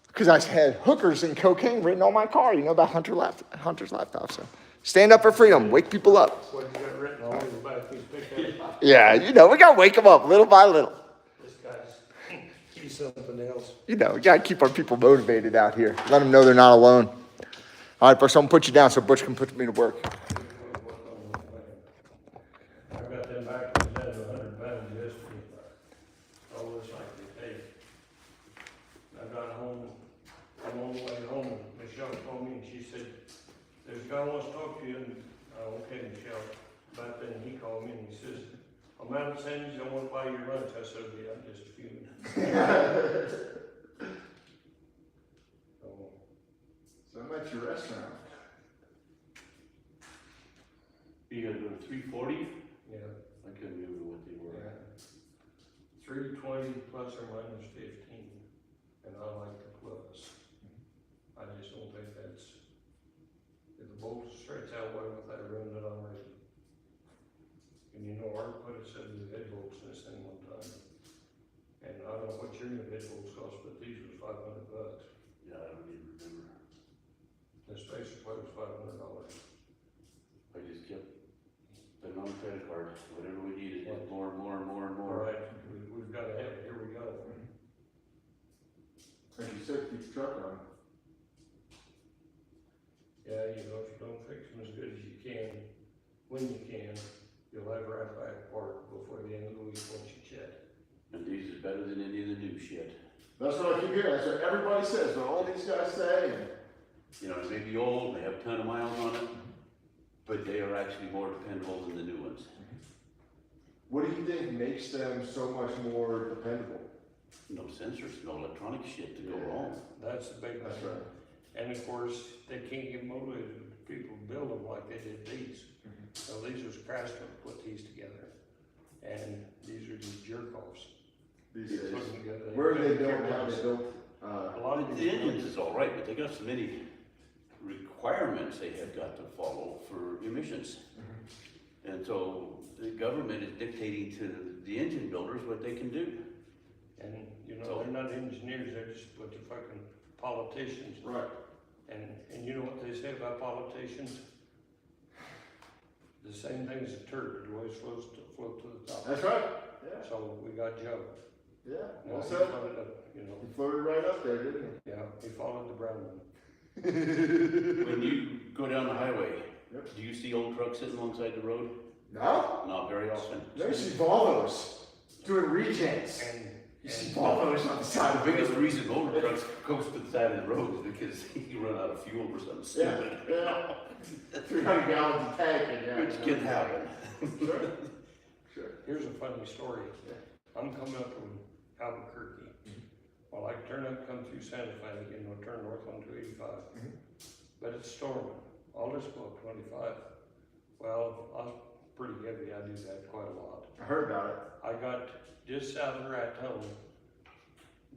because I had hookers and cocaine written on my car, about Hunter's laptop. So Stand up for freedom. Wake people up. What you got written all over the back of his pickup? Yeah, you know, we gotta wake them up little by little. This guy's, he's something else. You know, we gotta keep our people motivated out here. Let them know they're not alone. All right, Butch, I'm gonna put you down so Butch can put me to work. I got them back to 100 pounds yesterday. All this like they take. I got home, I'm on the way home, and Michelle called me and she said, there's a guy wants to talk to you, and, okay, Michelle. But then he called me and he says, I'm out of Sandy's, I want to buy your lunch. I said, yeah, I'm just fuming. So I'm at your restaurant. You gotta go to 340? Yeah. I couldn't remember what they were. Yeah. 320 plus or minus 15, and I like the plus. I just don't think that's, if the bolt stretch out way with that room that I'm ready. And you know, Art put a set of new head bolts in this thing one time. And I don't know what your new head bolts cost, but these was $500. Yeah, I don't even remember. The spacer plate was $500. I just kept putting on the credit card, whatever we needed, more and more and more and All more. right, we've got to have it, here we go. Like you said, keep the truck on. Yeah, you know, if you don't fix them as good as you can, when you can, you'll have right back apart before the end of the week once you check. And these is better than any of the new shit. That's what I keep hearing. That's what everybody says. What all these guys say. And You know, they may be old, they have a ton of miles on it, but they are actually more dependable than the new ones. what do you think makes them so much more dependable? No sensors, no electronic shit to go Yeah. wrong. That's the big That's thing. right. And of course, they can't get motivated people to build them like they did these. So these was Craftsman put these together. And these are just jerk-offs. These They days. put them together. Where are they can't built? care How less. they built? A lot of The these engines is all right, but they got so many requirements they have got to follow for emissions. And so the government is dictating to the engine builders what they can do. And, you know, they're not engineers, they're just what the fucking politicians. Right. And you know what they say about politicians? The same thing as a turd, it always float to the top. That's right. Yeah. So we got Joe. Yeah. Now, Well he said. floated up, you know, He floated right up there, didn't yeah, he followed the brown one. he? When you go down the highway, Yep. do you see old trucks sitting alongside the road? No? Not very often. No, you see Volvos doing regens. And, You see and Volvos on the side The of the biggest road. reason older trucks goes to the side of the road is because you run out of fuel or something Yeah, stupid. yeah. 300 gallons of tank and yeah. Which can happen. Sure. Sure. here's a funny story. I'm coming up from Albuquerque. Well, I turn up, come through Santa Fe, you know, turn north on 285. But it's storming. All this about 25. Well, I was pretty heavy. I do that quite a lot. I heard about it. I got just south of Raton,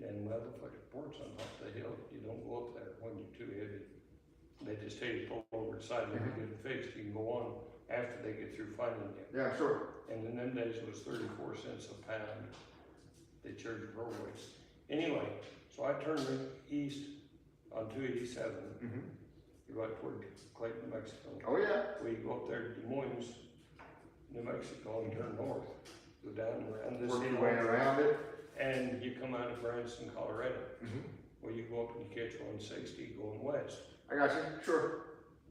and motherfucking ports on top of the hill. You don't go up there when you're too heavy. They just tell you to pull over the side and get it fixed. You can go on after they get through finding you. Yeah, sure. And in them days it was 34 cents a pound. They charged roadways. Anyway, so I turned east on 287. You go out toward Clayton, New Mexico. Oh, yeah. We go up there to Des Moines, New Mexico, and turn north. Go down around this Work your hill, way around it. and you come out of Branson, Colorado. Well, you go up and you catch 160 going west. I got you. Sure.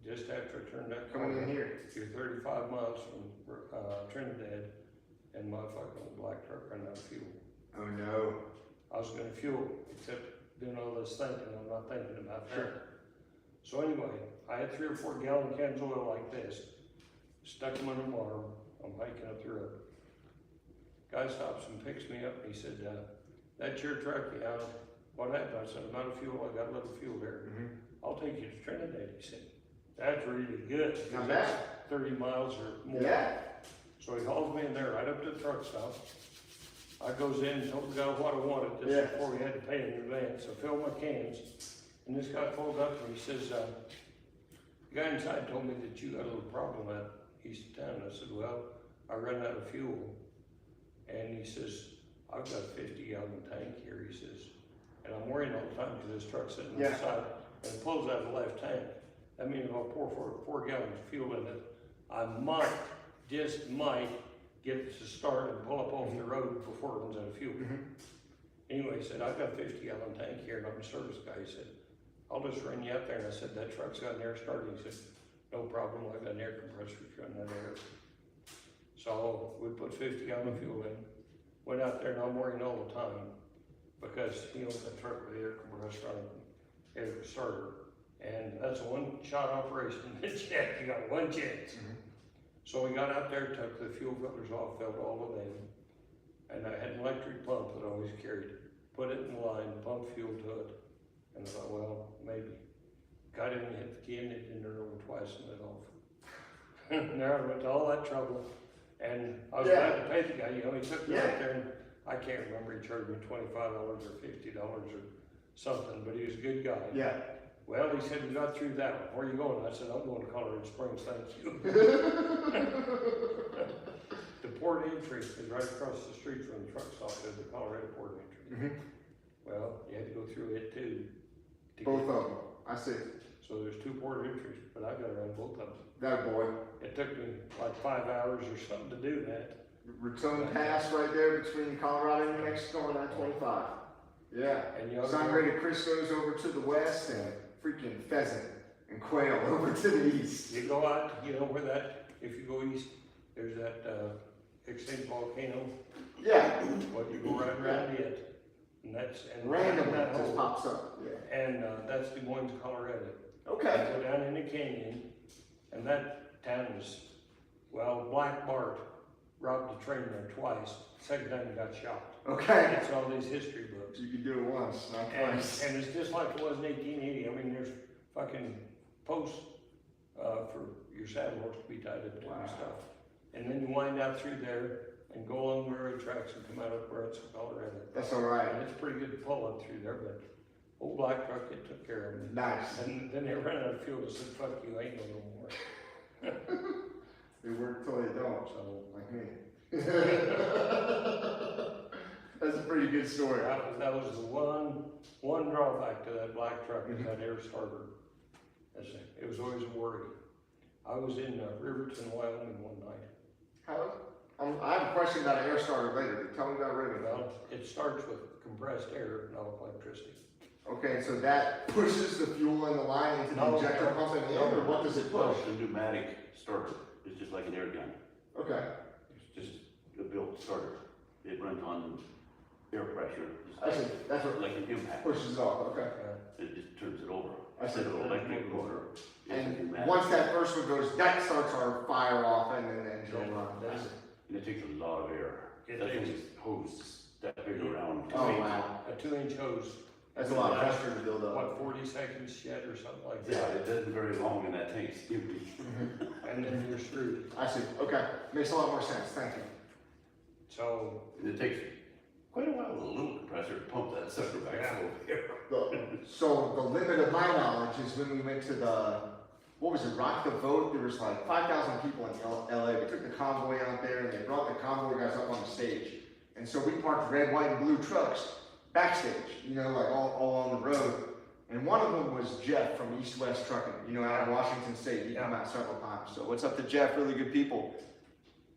Just after I turned that Coming in corner, here. you're 35 miles from Trinidad, and my fucking black truck ran out of fuel. Oh, no. I was gonna fuel, except doing all this thinking, I'm not thinking about that. Sure. So anyway, I had 3 or 4 gallon cans of oil like this, stuck them under my arm, I'm hiking up the road. Guy stops and picks me up, and he said, that's your truck, yeah. What happened? I said, I'm out of fuel, I got a little fuel here. I'll take you to Trinidad, he said. That's really good. Not bad. 30 miles or more. Yeah. So he hauls me in there right up to the truck stop. I goes in and told the guy what I wanted, this Yeah. is before we had to pay in advance. I filled my cans, and this guy pulled up and he says, the guy inside told me that you got a little problem at East Town. I said, well, I ran out of fuel. And he says, I've got a 50-gallon tank here, he says, and I'm worrying all the time because this truck's sitting on Yeah. the side, and it pulls out of the left tank. That means I'll pour 4 gallons of fuel in it. I might, just might, get it to start and pull up off the road before it runs out of fuel. Anyway, he said, I've got a 50-gallon tank here, and I'm a service guy. He said, I'll just run you out there. And I said, that truck's got an air starter. He said, no problem, I've got an air compressor to run that air. So we put 50-gallon of fuel in, went out there, and I'm worrying all the time because he owns that truck with the air compressor on it, air starter. And that's a one-shot operation. You got one chance. So we got out there, took the fuel filters off, filled all of them, and I had an electric pump that I always carried. Put it in line, pumped fuel to it, and I thought, well, maybe. Got in and hit the key, and it didn't turn over twice and lit off. And there I went to all that trouble, and I was glad to pay the guy. You know, he took me out there, and I can't remember, he charged me $25 or $50 or something, but he was a good guy. Yeah. Well, he said, we got through that one. Where are you going? I said, I'm going to Colorado Springs, thank you. The port entry is right across the street from the truck stop, there's the Colorado port entry. Well, you had to go through it too. Both of them, I see. So there's 2 port entries, but I got around both of them. That boy. It took me like 5 hours or something to do that. Raton Pass right there between Colorado and New Mexico on I-25. Yeah. And you San Rated Crisco's over to the west and freaking pheasant and quail over to the east. You go out, you know where that, if you go east, there's that extinct volcano. Yeah. Well, you go right around it. And that's, and Randomly that it just hole, pops up. Yeah. and that's Des Moines, Colorado. Okay. Go down in the canyon, and that town is, well, Black Bart robbed the train there twice. Second time he got shot. Okay. It's all these history books. You can do it once, not And, twice. and it's just like it was in 1880. I mean, there's fucking posts for your saddle horse to be tied up to and stuff. And then you wind out through there and go along the railroad tracks and come out up where it's Colorado. That's all right. And it's pretty good to pull up through there, but old black truck, it took care of me. Nice. And then they ran out of fuel and said, fuck you, I ain't no more. They work till they don't, So like me. That's a pretty good story. that was the one drawback to that black truck is that air starter. It was always a worry. I was in Riverton, Wyoming one night. How? I have a question about an air starter later. Tell me about Riverton. Well, it starts with compressed air, not with electricity. Okay, so that pushes the fuel in the line into the injector pump and in, or what does it push? It's a pneumatic starter. It's just like an air gun. Okay. It's just a built starter. It runs on air pressure. I see. That's what Like an impact. pushes it off. Okay. It just turns it over. I see. Instead of an electric motor. it's a And pneumatic. once that first one goes, that starts our fire off, and then the engine will run. I see. And it takes a lot of air. It That takes- thing's hose that big around. Oh wow, A 2-inch hose. that's a lot of pressure to build up. What, 40 seconds shed or something like Yeah, that? it doesn't very long and that tank's empty. And then you're screwed. I see. Okay, makes a lot more sense. Thank you. So, And it takes quite a while with a little compressor to pump that sucker back full of air. So the limit of my knowledge is when we went to the, what was it, Rock the Vote? There was like 5,000 people in LA. They took the convoy out there and they brought the convoy guys up on the stage. And so we parked red, white, and blue trucks backstage, you know, like all on the road. And one of them was Jeff from East West Trucking, you know, out of Washington State. He come out several times. So what's up to Jeff? Really good people.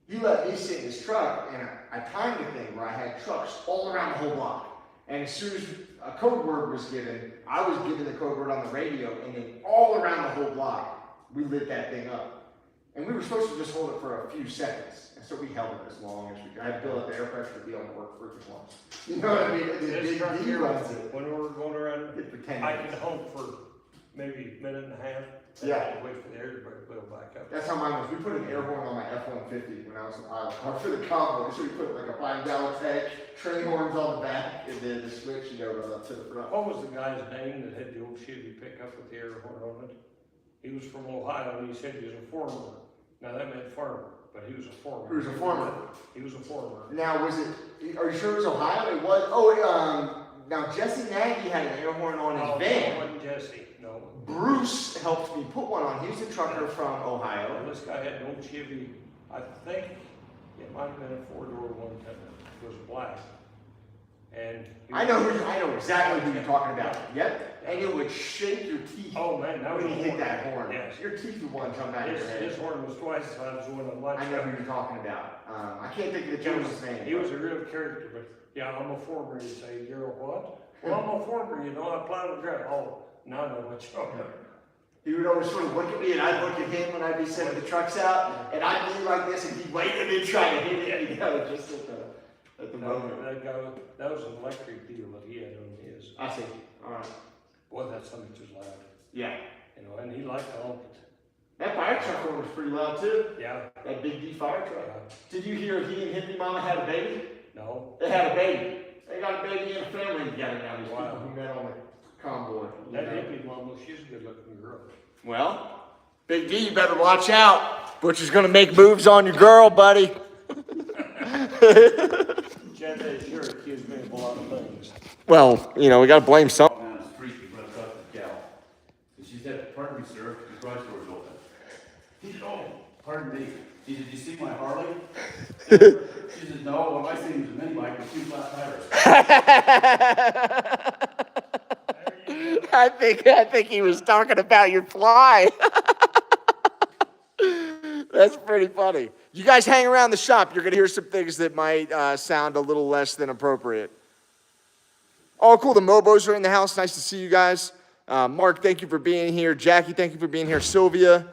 He let me sit in his truck, and I timed the thing where I had trucks all around the whole block. And as soon as a code word was given, I was given the code word on the radio, and then all around the whole block, we lit that thing up. And we were supposed to just hold it for a few seconds, and so we held it as long as we could. I had to build up the air pressure to be able to work freaking once. You know what I mean? this truck He here, runs it. when we were going around, It for 10 I minutes. could hump for maybe a minute and a half. And Yeah. I had to wait for the air to build back up. That's how mine was. We put an air horn on my F-150 when I was in Iowa for the convoy. So we put like a 5-gallon tank, train horns on the back, and then the switch, you know, up to the front. What was the guy's name that had the old Chevy pickup with the air horn on it? He was from Ohio and he said he was a foreman. Now that meant farmer, but he was a foreman. He was a foreman. He was a foreman. Now, was it, are you sure it was Ohio? It was, now Jesse Nagy had an air horn on his No, van. it wasn't Jesse, no. Bruce helped me put one on. He was a trucker from Ohio. And this guy had an old Chevy, I think it might have been a 4-door 110, it was black. And I know exactly who you're talking about. Yep. And it would shake your teeth. oh man, that was when you hit horn. that horn. Yes. Your teeth would want to jump out of your head. His horn was twice as loud as the one on my I know truck. who you're talking about. I can't think of the gentleman's name. He was a real character, but yeah, I'm a former. He'd say, "You're a what?" Well, I'm a former. You know, I plow the ground. Oh, now I know what you're talking about. He would always sort of look at me, and I'd look at him when I'd be sending the trucks out, and I'd be like this, and he'd wait and then try to hit it, you know, just at the moment. That was an electric deal that he had on his. I see. All right. Boy, that something was loud. Yeah. You know, and he liked to honk it. That fire truck horn was pretty loud too. Yeah. That big D fire truck. Did you hear he and Hippie Mama had a baby? No. They had a baby. They got a baby and a family together now. These Wow. people who met on the convoy. That hippie mama, she's a good looking girl. Well, Big D, you better watch out. Butch is gonna make moves on your girl, buddy. Chad, they sure accused me of a lot of things. Well, you know, we gotta blame some. Down the street, we run across the gal. And she said, "Pardon me, sir, the garage door's open." He said, "Oh, pardon me." He said, "Did you see my Harley?" She said, "No, what I seen was a mini bike with 2 flat tires." I think he was talking about your fly. That's pretty funny. You guys hang around the shop, you're gonna hear some things that might sound a little less than appropriate. Oh, cool, the Mobos are in the house. Nice to see you guys. Mark, thank you for being here. Jackie, thank you for being here. Sylvia.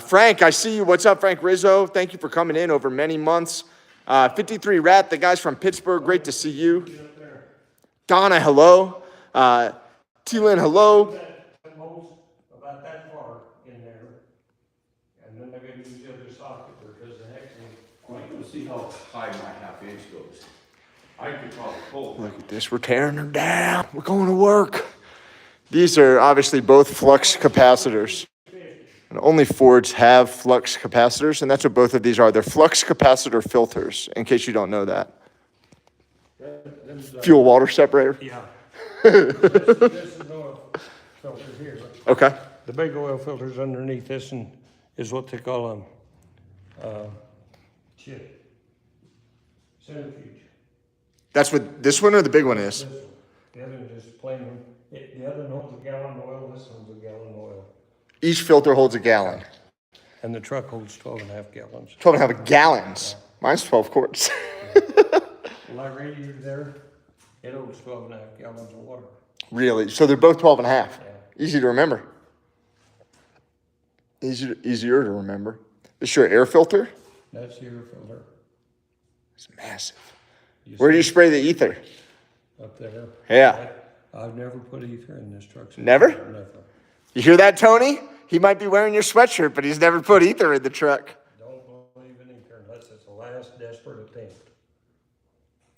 Frank, I see you. What's up, Frank Rizzo? Thank you for coming in over many months. 53 Rat, the guys from Pittsburgh, great to see you. Donna, hello. T-Lynn, hello. About that far in there. And then they're gonna use the other socket because the heck Well, you can see how high my half-inch goes. I could probably pull it. Look at this, we're tearing her down. We're going to work. These are obviously both flux capacitors. And only Fords have flux capacitors, and that's what both of these are. They're flux capacitor filters, in case you don't know that. Fuel water separator? yeah. This is oil filter here. Okay. The big oil filters underneath this one is what they call centrifuge. That's what this one or the big one is? This one. The other one is plain one. The other one holds a gallon of oil, this one's a gallon of oil. Each filter holds a gallon. And the truck holds 12.5 gallons. 12.5 gallons. Mine's 12 quarts. Well, that radiator there, it holds 12.5 gallons of water. Really? So they're both 12 and a half. Yeah. Easy to remember. Easier to remember. Is your air filter? That's the air filter. It's massive. You Where do see you spray the ether? up there? Yeah. I've never put ether in this truck. So Never? Never. You hear that, Tony? He might be wearing your sweatshirt, but he's never put ether in the truck. Don't believe in ether unless it's the last desperate attempt.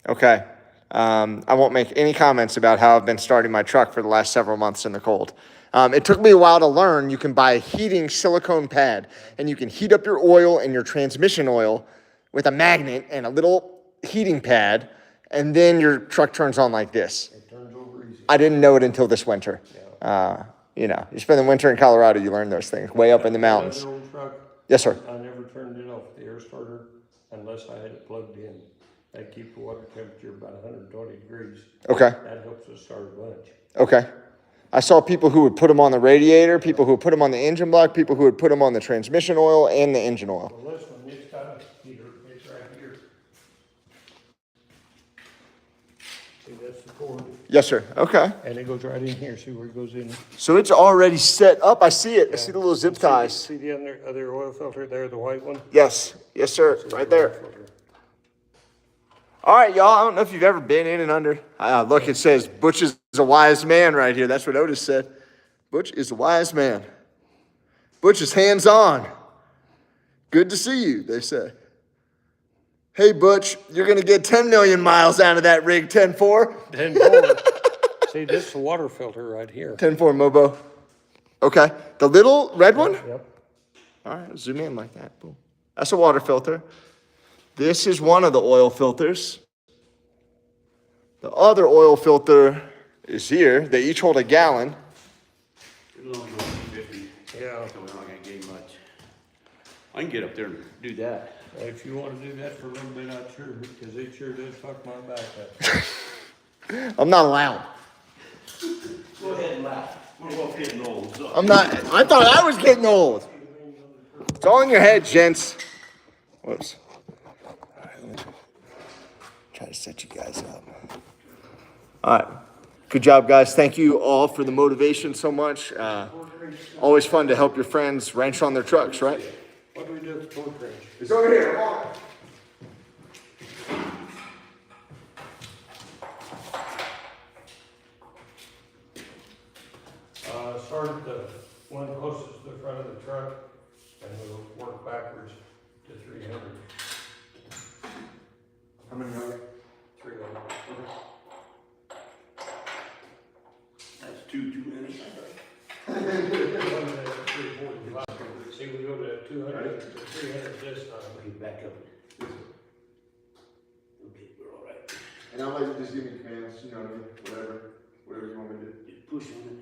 Okay. I won't make any comments about how I've been starting my truck for the last several months in the cold. It took me a while to learn. You can buy a heating silicone pad, and you can heat up your oil and your transmission oil with a magnet and a little heating pad, and then your truck turns on like this. It turns over easy. I didn't know it until this winter. You know, you spend the winter in Colorado, you learn those things, way up in the mountains. That old truck, Yes, sir. I never turned it off, the air starter, unless I had it plugged in. That keep the water temperature about 120 degrees. Okay, That helps us start a bunch. okay. I saw people who would put them on the radiator, people who would put them on the engine block, people who would put them on the transmission oil and the engine oil. Well, this one, it's got a heater, it's right here. See, that's the cord, Yes, sir. Okay. and it goes right in here, see where it goes in? So it's already set up. I see it. I see the little zip ties. See the other oil filter there, the white one? Yes. Yes, sir. Right there. All right, y'all. I don't know if you've ever been in and under. Look, it says Butch is a wise man right here. That's what Otis said. Butch is a wise man. Butch is hands-on. Good to see you, they say. Hey, Butch, you're going to get 10 million miles out of that rig, 10-4. 10-4. See, this is the water filter right here. 10-4, Mobo. Okay. The little red one? Yep. All right, zoom in like that. Boom. That's a water filter. This is one of the oil filters. The other oil filter is here. They each hold a gallon. It'll only go 50. Yeah. So we're not gonna gain much. I can get up there and do that. If you want to do that for a little bit, I'm sure, because it sure does fuck my back up. I'm not allowed. Go ahead and laugh. We're both getting old, so. I'm not, I thought I was getting old. It's all in your head, gents. Whoops. All right, let me try to set you guys up. All right. Good job, guys. Thank you all for the motivation so much. Always fun to help your friends wrench on their trucks, right? What do we do at the torque wrench? It's over here. Come on. Start at the one closest to the front of the truck, and we'll work backwards to 300. How many are there? 300. That's too many. See, we go to 200 to 300 this time. Okay, back up. Okay, we're all right. And I'll let you just give me commands, you know what I mean? Whatever you want me to do. Just push on it.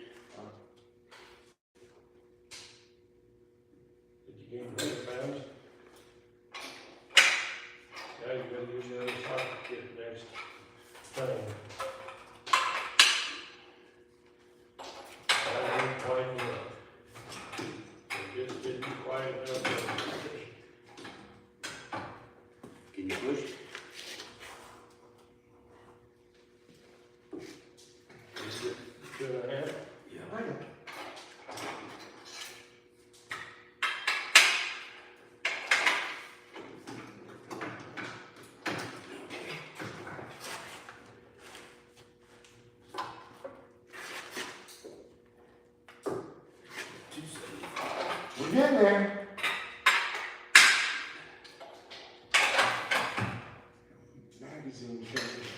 Did you gain 100 pounds? Now you gotta use the other socket to get the next thing. I didn't quite enough. It just didn't quite enough. Can you push? 2.5. Yeah, I know. We're getting there. Magazine change.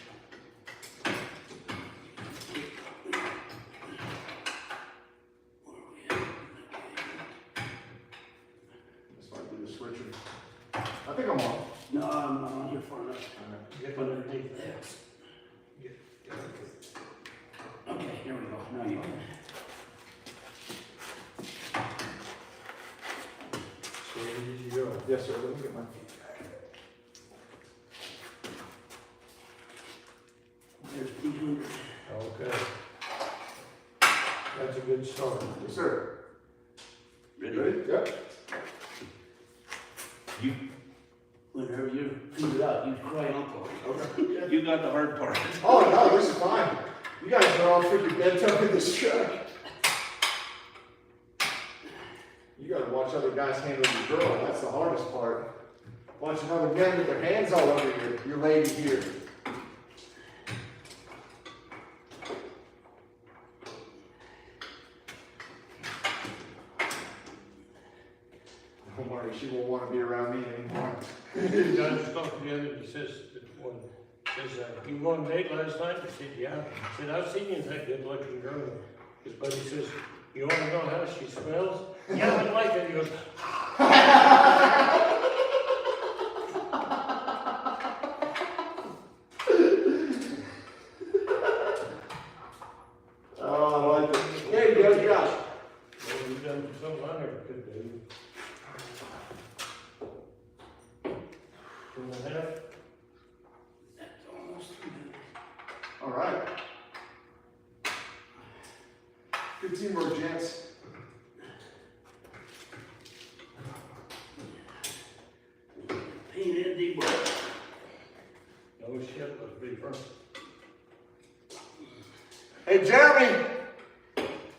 This might be the switcher. I think I'm on. No, I'm not on here far enough. Get underneath There. that. Okay, here we go. Now you can. So where did you go? Yes, sir. Let me get my feet back. There's 200. Okay. That's a good start. Yes, sir. Ready? Yep. You, whenever you figure it out, you cry uncle. Okay. You got the hard part. Oh, no, this is fine. You guys are all freaking bent up in this truck. You gotta watch other guys handle your girl. That's the hardest part. Watching other men with their hands all over your lady here. Don't worry, she won't want to be around me anymore. I just talked to the other, he says, you go on a date last night? I said, yeah. He said, I've seen you with that good looking girl. His buddy says, you want to know how she smells? Yeah, I like it. He goes, Oh, I like it. There you go, Josh. well, you've done something I never could do. 2.5. That's almost 300. All right. Good teamwork, gents. Pain and deep breath. No shit, let's be frank. Hey, Jeremy.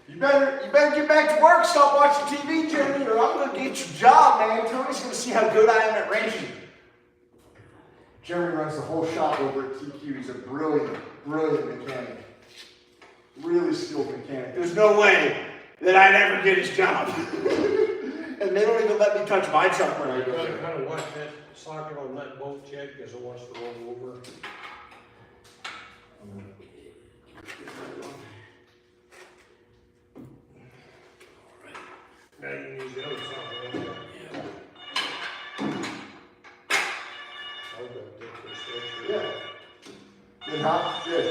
You better get back to work. Stop watching TV, Jeremy, or I'm gonna get your job, man. Tony's gonna see how good I am at wrenching. Jeremy runs the whole shop over at TQ. He's a brilliant mechanic. Really skilled mechanic. There's no way that I'd ever get his job. And they don't even let me touch my truck when I You go gotta there. kind of watch that socket on that bolt check because it wants to roll over. Now you can use the other socket on that. I'll go take this switcher. Yeah. Good, huh? Good.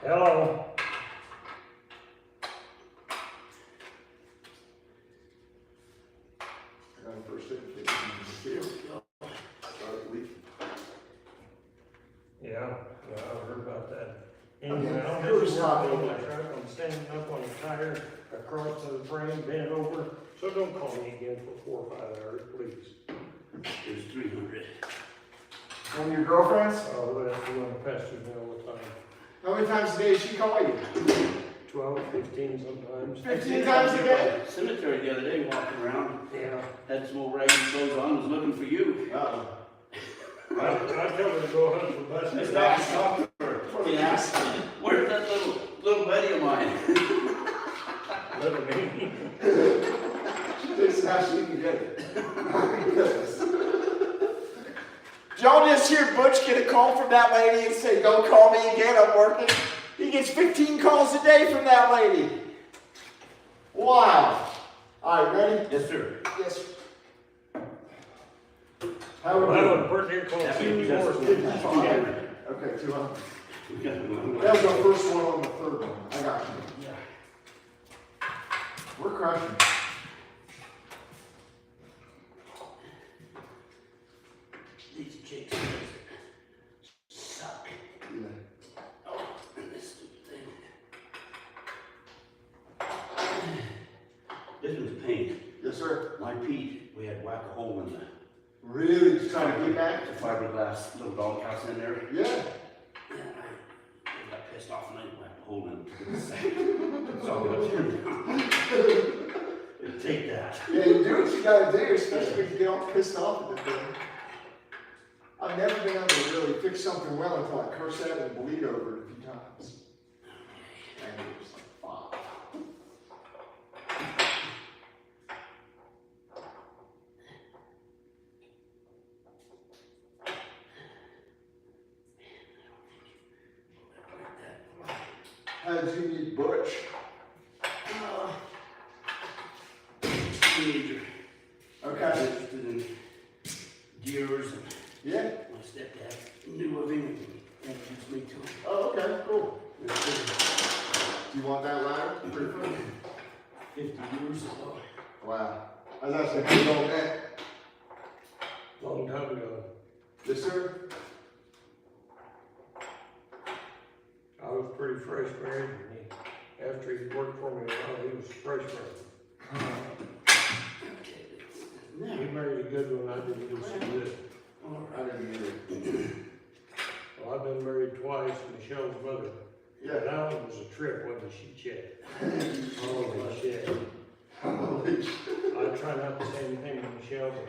Hello. I got a first aid kit. Start leaking. Yeah, Yeah, I heard about that. Anyway, I'm just working on my truck, I'm standing up on the tire, across the frame, bent over, so don't call me again for 4 or 5 hours, please. There's 300. One of your girlfriends? Oh, that's the one that pesters me all the time. How many times a day does she call you? 12, 15 sometimes. 15 times a day? Cemetery the other day, walking around, Yeah. had some old raggedy clothes on, was looking for you. Uh-oh. I tell her to go hunt for Butch. I stopped and talked to her. He asked, where's that little buddy of mine? Little me. This is how she can get it. My goodness. Did y'all just hear Butch get a call from that lady and say, don't call me again, I'm working? He gets 15 calls a day from that lady. Wow. All right, ready? Yes, sir. Yes. How are Well, we I doing? would put there called Yeah, Cindy just- Morris, 55. Okay, 200. We got one. That was our first one on the third one. I got you. Yeah. We're crushing. These chicks suck. Yeah. Oh, and this stupid thing. This one's pain. Yes, sir. My Pete, we had whack a hole in the Really? Just trying to get back? fiberglass little doghouse in there. Yeah. And I got pissed off and I whacked a hole in it. So I'm gonna take that. Yeah, you do what you gotta do, especially if you get all pissed off at the thing. I've never been able to really fix something well until I curse at it and bleed over it a few times. And it was like, wow. How did you meet Butch? Teenager. Okay. Interested in deers and Yeah. my stepdad knew of him and introduced me to him. Oh, okay, cool. Do you want that ladder? 50 years ago. Wow. I was actually how you all met. Long time ago. Yes, sir. I was pretty fresh married, and after he worked for me a while, he was fresh married. He married a good one, I didn't do so good. I didn't either. Well, I've been married twice, Michelle's mother. Yeah. That one was a trip, wasn't she, Chet? Oh, shit. I try not to say anything to Michelle, but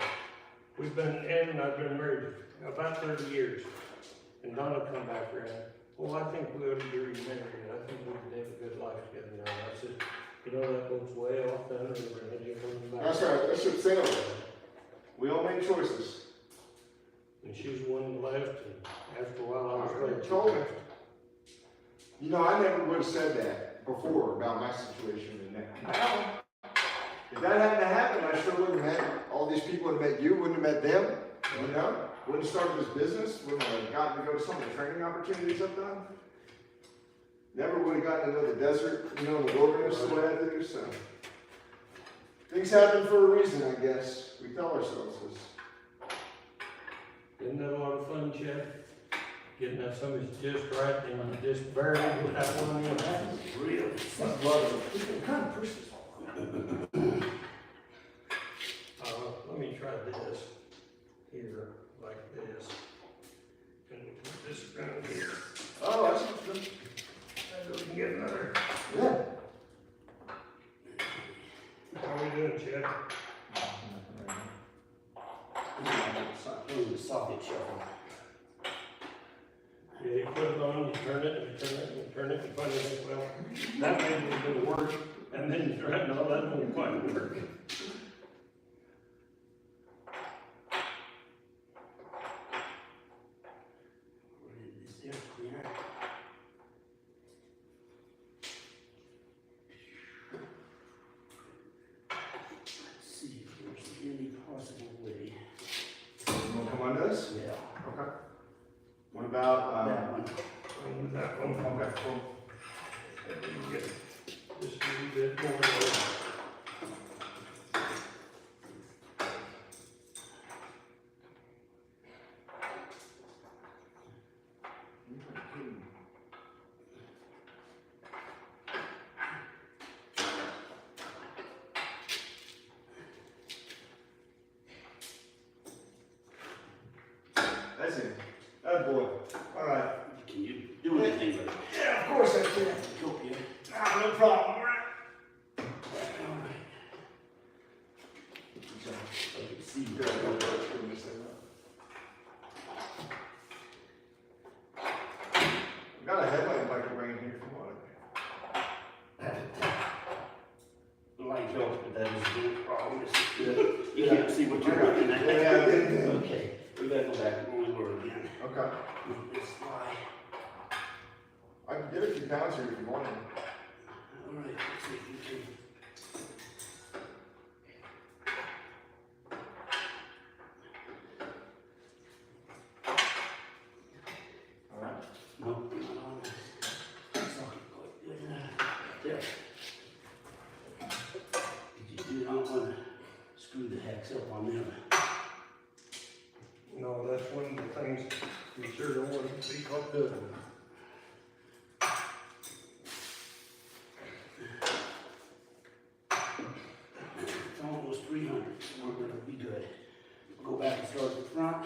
we've been, Ed and I've been married about 30 years. And Donna come back around. Well, I think we ought to be remarried. I think we could have a good life together now. I said, you know, that boat's way off down the river, and you're coming back. That's right, that ship sailed. We all make choices. And she's the one that left, and after a while, I was glad she told her. left. You know, I never would have said that before about my situation and that. If that hadn't happened, I sure wouldn't have met all these people that met you, wouldn't have met them, you know? Wouldn't have started this business, wouldn't have gotten to go to some of the training opportunities I've done. Never would have gotten to know the desert, you know, the wilderness the way I do, so. Things happen for a reason, I guess. We tell ourselves this. Isn't that a lot of fun, Chet? Getting that somebody's just right and just buried with that one in the house. Really? I love it. We can kind of push this all. Let me try this here, like this. And put this around here. Oh, that's good. So we can get another. Yeah. How we doing, Chet? Socket shuffle. Yeah, you put it on, you turn it, and you turn it, and you turn it, and finally think, well, that made me go to work, and then you try it, no, that won't quite work. Is there cleaner? Let's see if there's any possible way. You want to come on this? Yeah. Okay. What about, That one. And that one, okay, cool. and you get just a little bit more. Attaboy. All right. Can you do anything with it? Yeah, of course I can. Help you. Ah, no problem. All right. See you. I've got a headlight I can bring in here if you want. The light helps, but that is the problem. You can't see what you're looking at. Yeah. Okay, we gotta go back and roll over again. Okay. This fly. I can get a few pounds here if you want. All right, let's see if we can. All right. Nope, not on this. It's not quite good enough. There. You don't want to screw the hex up on them. No, that's one of the things you sure don't want to be caught doing. It's almost 300, so we're going to be good. We'll go back and start at the front.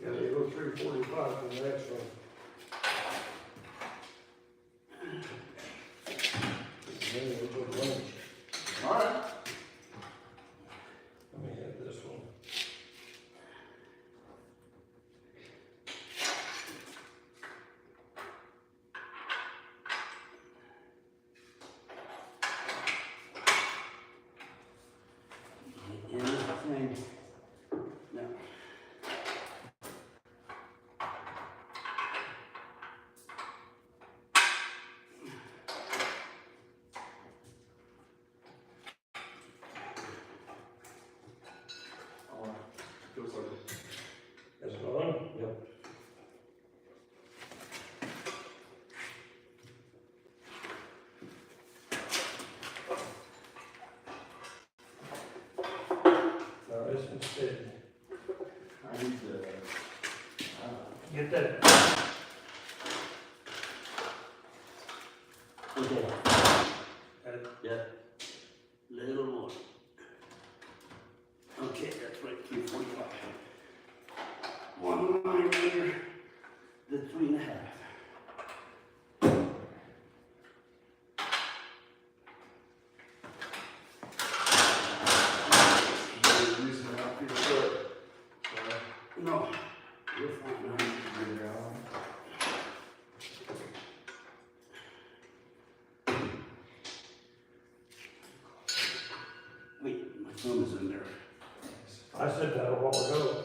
Yeah, they go through 45 on the next one. And then we go to lunch. All right. Let me have this one. And this thing, no. Feels like it. Is it on? Yep. No, this one's steady. I need to. Get that. Okay. That- Yep. Little more. Okay, that's right, 345. One line under the 3.5. You're using it up for your foot. No, you're fine. Wait, my thumb is in there. I said that a while ago.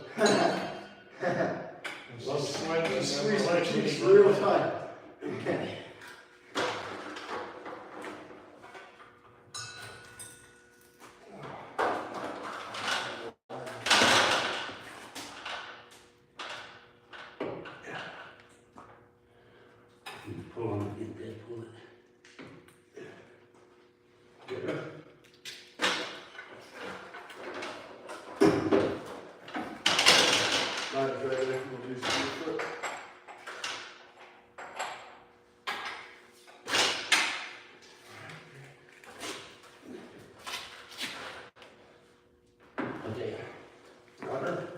Love swinging. Squeeze never my like cheeks anybody. real tight. Okay. Pull on it, get pull it. Yeah. Line's right there. We'll use your foot. Okay. Water?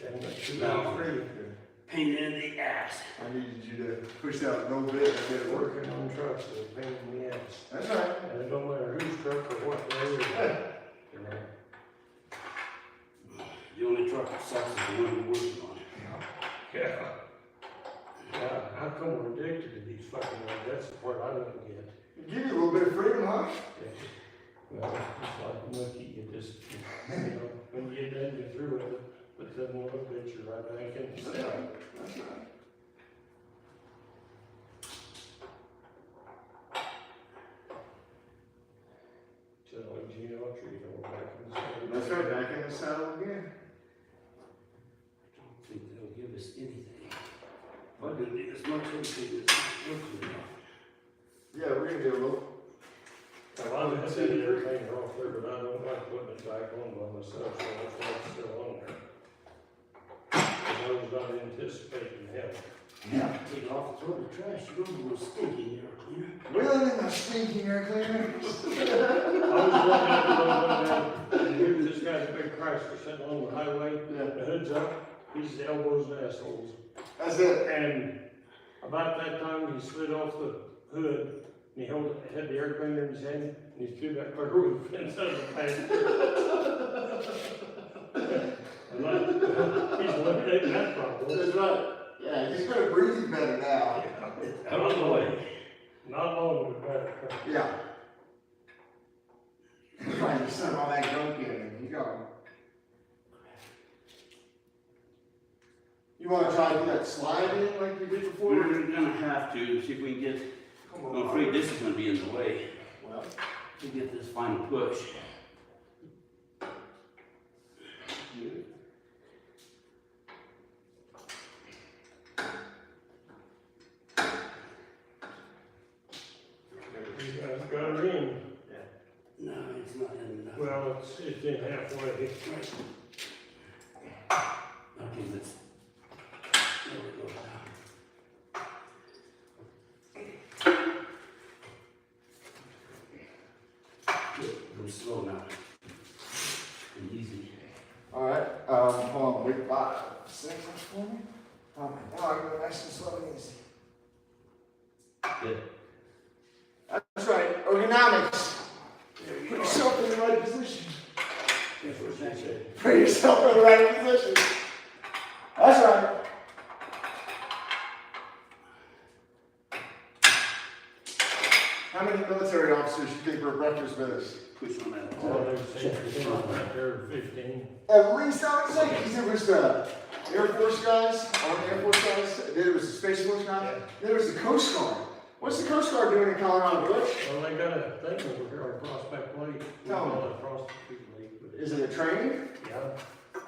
And make sure Now. that's free. Pain in the ass. I needed you to push that a little bit and get it working. Working on trucks is a pain in the ass. That's right. And it don't matter whose truck or what they are. You know. The only truck that sucks is the one you're working on. Yeah. Yeah, how come we're addicted to these fucking ones? That's the part I don't get. Give you a little bit of freedom, huh? Well, it's like a monkey, you just, you know, when you get done, you're through with it, but then a little bit, you're right back in. That's right. That's right. So like geometry, you know, back in the same. That's right. Back in the saddle again. I don't think they'll give us anything. But as much anything as working on. Yeah, we're gonna do a little. Well, I said everything off there, but I don't like putting it back on by myself, so that's why it's still on there. I was not anticipating hell. Yeah. Take it off, throw it in the trash, you don't want to stink in here, cleaner. Wheeling in the stinking air cleaner. I was walking up the road one day, and here's this guy's big Chrysler sitting on the highway, Yeah. the hood's up, He's elbows and assholes. That's it. And about that time, he slid off the hood, and he had the air cleaner in his hand, and he threw that clear roof inside of the passenger. He's eliminating that problem. That's right. Yeah, he's gonna breathe better now. Out of the way. Not long, but better. Yeah. Trying to send all that gunk in and you go. You wanna try to do that slide in like you did before? We're gonna have to see if we can get, I'm afraid this is gonna be in the way. Well, To get this final push. You guys got her in. No, it's not in enough. Well, it's in halfway. Okay, let's, there we go. Good, I'm slow now. And easy. all right, hold on, wait 5 seconds for me. Now I go nice and slow and easy. Good. That's right, ergonomics. Put yourself in the right position. That's what she said. Put yourself in the right position. That's right. How many military officers do you think were breakfast with us? Push on that. Oh, there's 16 right there, 15. At least I would say, because there was the Air Force guys, Army Air Force guys, then there was the Space Force guys, Yeah. then there was the Coast Guard. What's the Coast Guard doing in Colorado, Butch? Well, they got a thing over here on Prospect Lake. We Tell call me. it Prospect Lake. But Is it a training? yeah.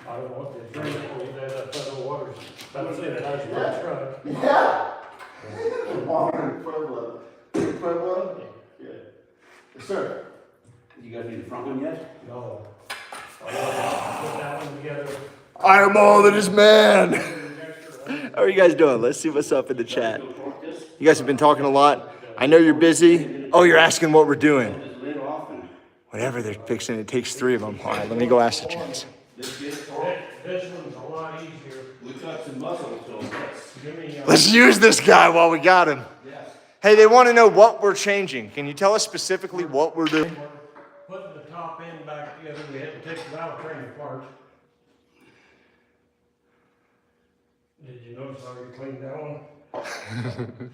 I don't want the training for that federal waters. That's it, that's Yeah. my truck. Yeah. Water in Pueblo. Pueblo? Yeah. Yes, sir. You guys need the front one yet? No. I want to put that one together. I am all that is man. How are you guys doing? Let's see what's up in the chat. You guys have been talking a lot. I know you're busy. Oh, you're asking what we're doing. Just lid off and Whatever they're fixing, it takes 3 of them. All right, let me go ask the gents. this gets, This one's a lot easier. we got some muscle, so let's, Give me, Let's use this guy while we got him. yes. Hey, they want to know what we're changing. Can you tell us specifically what we're doing? we're putting the top end back together. We had to take the valve train apart. Did you notice how you cleaned that one?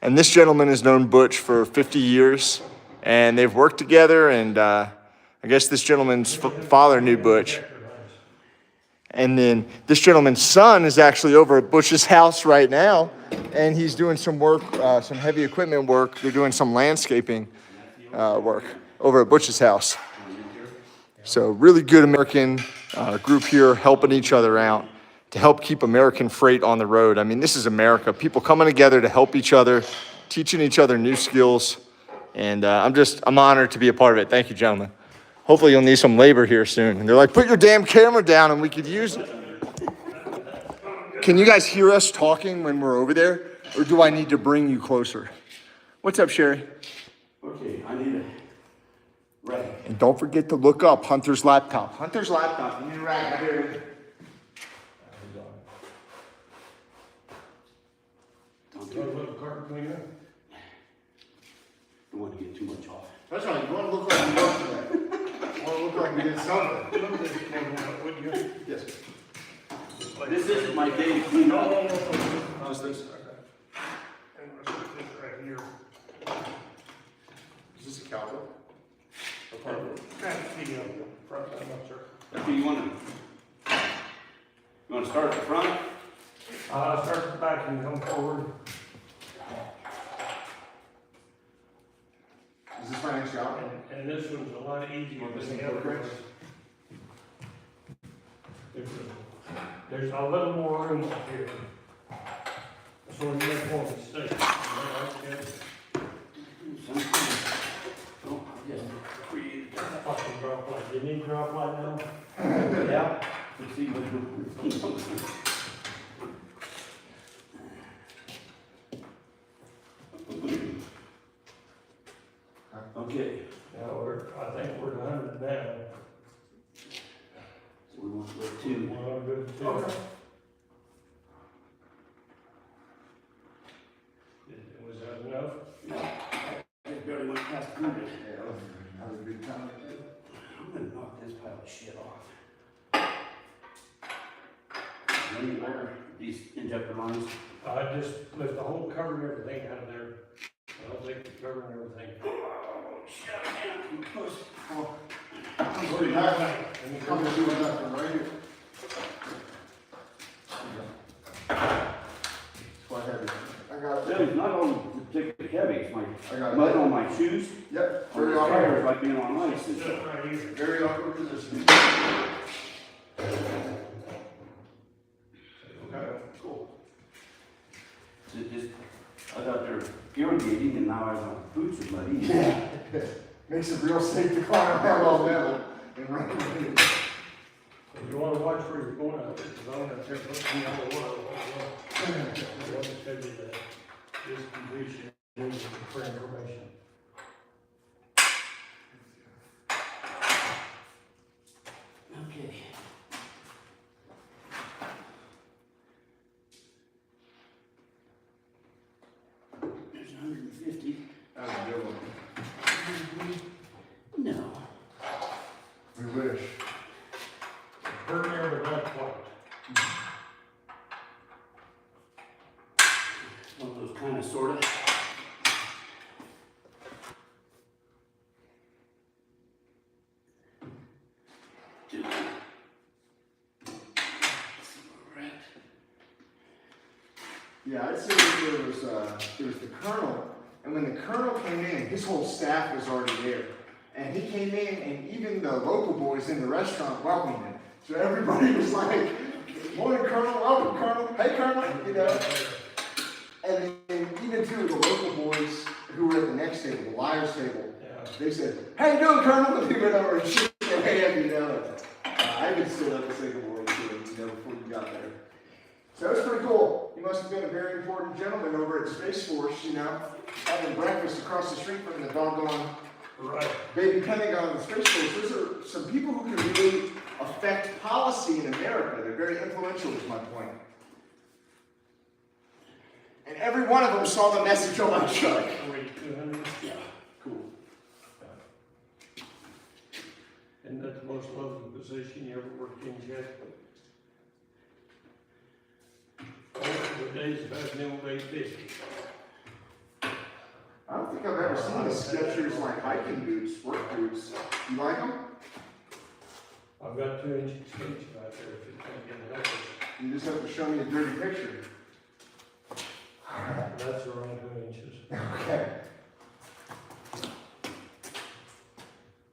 And this gentleman has known Butch for 50 years, and they've worked together, and I guess this gentleman's father knew Butch. And then this gentleman's son is actually over at Butch's house right now, and he's doing some work, some heavy equipment work. They're doing some landscaping work over at Butch's house. So really good American group here helping each other out to help keep American freight on the road. I mean, this is America. People coming together to help each other, teaching each other new skills. And I'm honored to be a part of it. Thank you, gentlemen. Hopefully you'll need some labor here soon. And they're like, put your damn camera down and we could use it. Can you guys hear us talking when we're over there? Or do I need to bring you closer? What's up, Sherry? Okay, I need a, right. And don't forget to look up Hunter's laptop. Hunter's laptop, you need a rack here. Don't Got a little carpet cleaner. don't want to get too much off. That's right, you want to look like you worked today. You want to look like you did something. Look at this cleaner out, would you? Yes. This isn't my day to clean up. Just this. And let's put this right here. Is this a caliper? Kind of feet on the front, I'm not sure. Okay, you want to start at the front? Start at the back and come forward. Is this my next job? And this one's a lot easier than the other ones. There's a little more room up here. So you make more mistakes. Oh, yes. Fucking drop light. Didn't he drop light now? Yeah. Let's see what. Okay. Now I think we're 100 now. So We want to put 2. 102. Okay. Was that enough? No, it barely went past 100. Yeah, that was a good time. I'm gonna knock this pile of shit off. Any order these injector lines? I just left the whole cover and everything out of there. I'll take the cover and everything. Oh, shit, man. Close. What do you have? I'm gonna do that one right here. It's quite heavy. I got it. It's not on particularly heavy, it's my I got it. mud on my shoes. Yep, Or very the tires awkward. like being on ice. Sit right here. Very awkward position. Okay, cool. It just, I got there irrigating and now my boots are muddy. Yeah. Makes it real safe to climb around all metal and run. If you wanna watch where you're going out there, because I'm gonna take me out of water. I want to tell you that this completion is for information. Okay. There's 150. That's a good one. No. We wish. Burn air with that white. One of those kind of, sort of. Yeah, I'd say that there was the colonel, and when the colonel came in, his whole staff was already there. And he came in, and even the local boys in the restaurant welcomed him. So everybody was like, morning, Colonel, welcome, Colonel, hey, Colonel, you know. And then even two of the local boys who were at the next table, the liars table, they said, how you doing, Colonel? And he went over and shook their hand, you know. I even stood up and said good morning to him, you know, before you got there. So it was pretty cool. He must have been a very important gentleman over at Space Force, you know, having breakfast across the street from the doggone baby Pentagon of the Space Force. Those are some people who can really affect policy in America. They're very influential, is my point. And every one of them saw the message on my truck. Yeah. Cool. Isn't that the most lovely position you ever worked in, Jeff? All the days of having the old 850. I don't think I've ever seen the Skechers like hiking boots, work boots. You like them? I've got 2 inch extension right there if you can't get it up. You just have to show me a dirty picture. That's around 2 inches. Okay.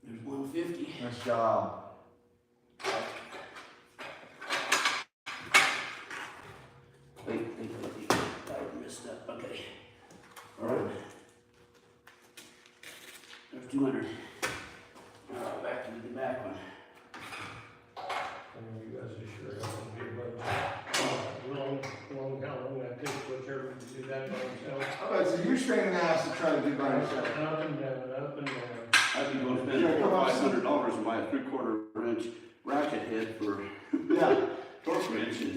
There's 150. Nice job. Wait. I messed up. Okay. All right. There's 200. Back to the back one. I mean, you guys are sure have to be a bunch. How long that takes, whichever to do that by himself. Oh, it's a huge pain in the ass to try to do by yourself. Up and down, up and down. I'd be going to spend $500 on my 3/4 inch ratchet head for torque wrench. And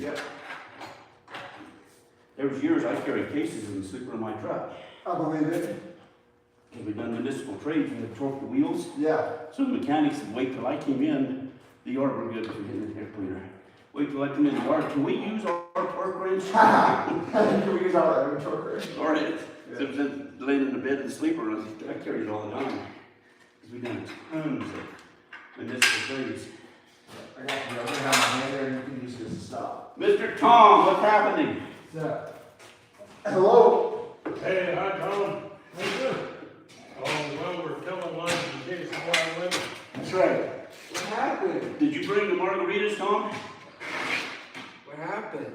there was years I carried cases in the sleeper in my truck. I believe it. Because we've done municipal trades, we had torque the wheels. Yeah. So the mechanics said, wait till I came in, the yard were good for getting the air cleaner. Wait till I come in the yard, can we use our torque wrench? Can we use all that torque wrench? All right. So then laying in the bed in the sleeper, I carried it all the time. Because we've done tons of municipal trades. I got you. I'm gonna have my hand there and you can use it as a stop. Mr. Tom, what's happening? Hello. Hey, hi, Tom. How you doing? Oh, well, we're telling lies in case of wild women. That's right. What happened? Did you bring the margaritas, Tom? What happened?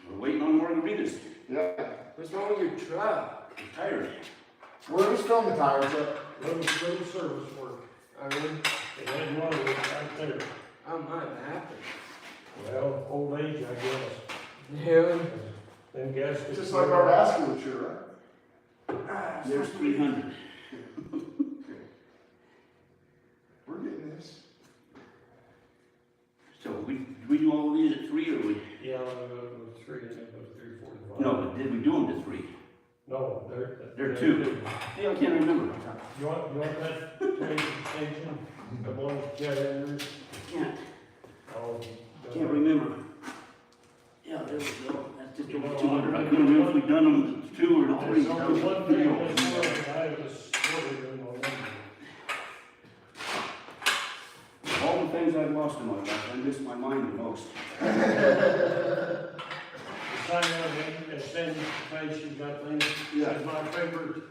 We're waiting on margaritas. Yeah. What's wrong with your truck? I'm tired. We're just throwing the tires up. Little service work. I mean, It had one right there. how might it happen? Well, old age, I guess. Really? Then gaskets. It's just like our vasculature, right? There's 300. We're getting this. So we did we do them to 3? No, They're 2. See, I can't remember. You want that train extension, the one with jet engines? Can't, Oh, can't remember. Yeah, there we go. That's just over 200. I couldn't remember if we'd done them to 2 or to 3. There's only one thing in this world that I was smarter than my memory. All the things I've lost in my life, I miss my mind the most. Sign on and send information, got things. Yeah. My favorite,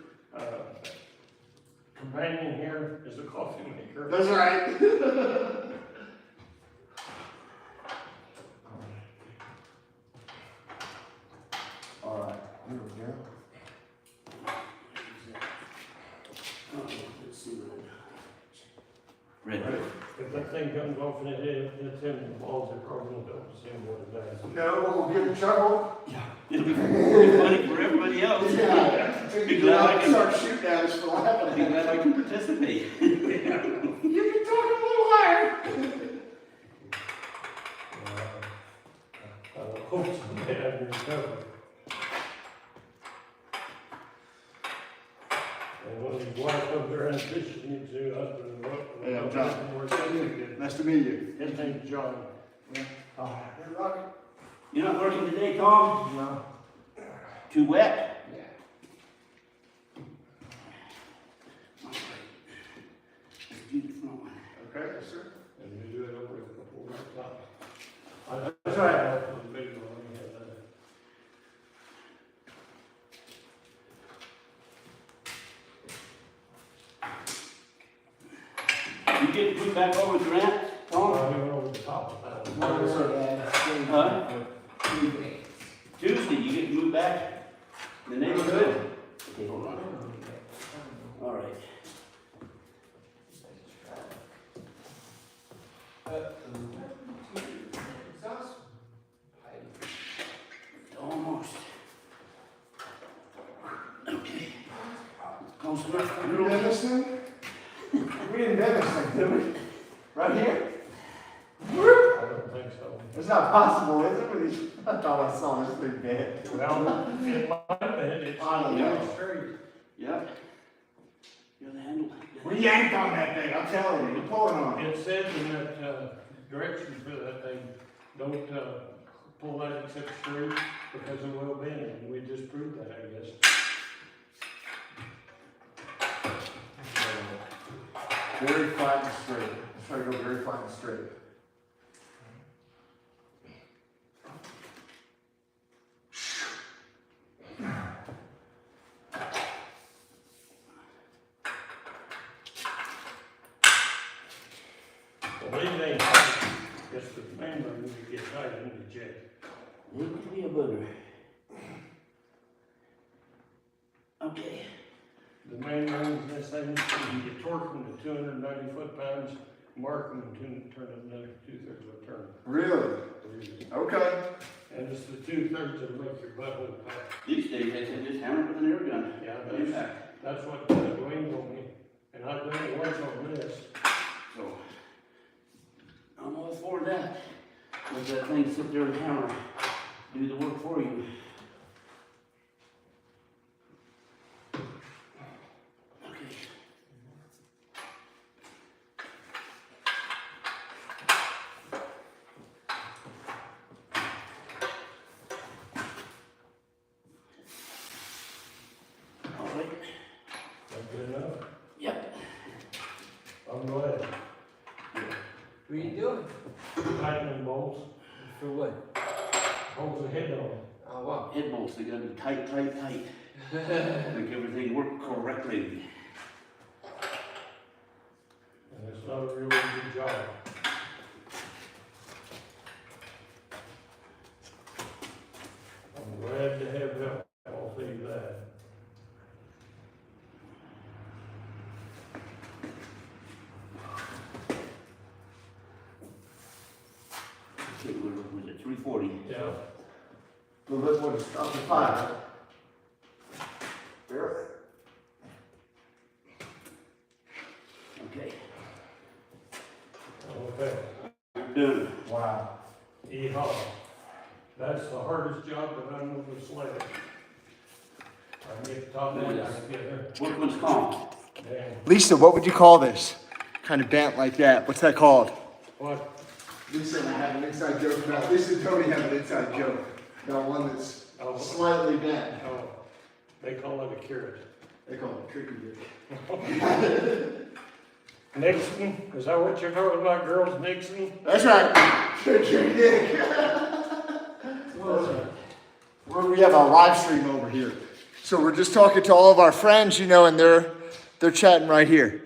companion here is a coffee maker. That's right. All right, here we go. Let's see what Red. If that thing comes off and it hits him in the balls, it probably won't see him what it does. No, we'll get in trouble. It'll be funny for everybody else. Yeah. Be glad I can- Start shooting at us for laughing. Be glad I can participate. You can talk a little higher. I hope someday I can recover. And when his wife comes around fishing, he says, husband, and what? Hey, I'm John. Nice to meet you. His name's John. Hey, Rocky. You're not working today, Tom? No. Too wet? Yeah. Let's do the front one. Okay, yes, sir. And we do it over a couple of times. That's right. I was a big one. We had that. You get moved back over to Grant, Tom? We went over the top of that. No, sir. Huh? Tuesday, you get moved back in the neighborhood? Okay, hold on. All right. Almost. Okay. Close enough. We did this thing? We didn't do this thing, did we? Right here? I don't think so. It's not possible, is it? With these- I thought I saw this thing bad. Well, it might have been, it's I don't know. very straight. Yep. You're the handle. We yanked on that thing, I'm telling you, we're pulling on it. It says in that, directions for that thing, don't, pull that except straight because it will bend, and we just proved that, I guess. Very flat and straight. Let's try to go very flat and straight. Well, these ain't tight, just the main one, you get tight in the jet. It could be a booger. Okay. The main ones, this thing, you get torque them to 290 foot-pounds, mark them and turn it another 2/3 of a turn. Really? Okay. And it's the 2/3 that'll make your butthole pop. These days, they say just hammer it with an air gun. Yeah, Impact. that's what Dwayne told me, and I've done it once on this. So, I'm all for that. Let that thing sit there and hammer, do the work for you. Okay. All right. That good enough? Yep. I'm glad. What are you doing? Tightening bolts, For what? holds the head on. Oh, what? Head bolts, they gotta be tight, tight, tight. Make everything work correctly. And it's not a really good job. I'm glad to have help, I'll tell you that. Okay, was it 340? Yeah. So this one's up to 5. There. Okay. Okay. Done. Wow. Yeehaw. That's the hardest job that I know to sled. I can get the top one, I can get her. Workman's comp. Damn. Lisa, what would you call this? Kind of bent like that. What's that called? What? Lisa and I have an inside joke about. Lisa and Tony have an inside joke about one that's slightly bent. Oh, they call it a carrot. They call it tricky dick. Nixon, is that what you're talking about, girls, Nixon? That's right. Tricky dick. We have a live stream over here. So we're just talking to all of our friends, you know, and they're chatting right here.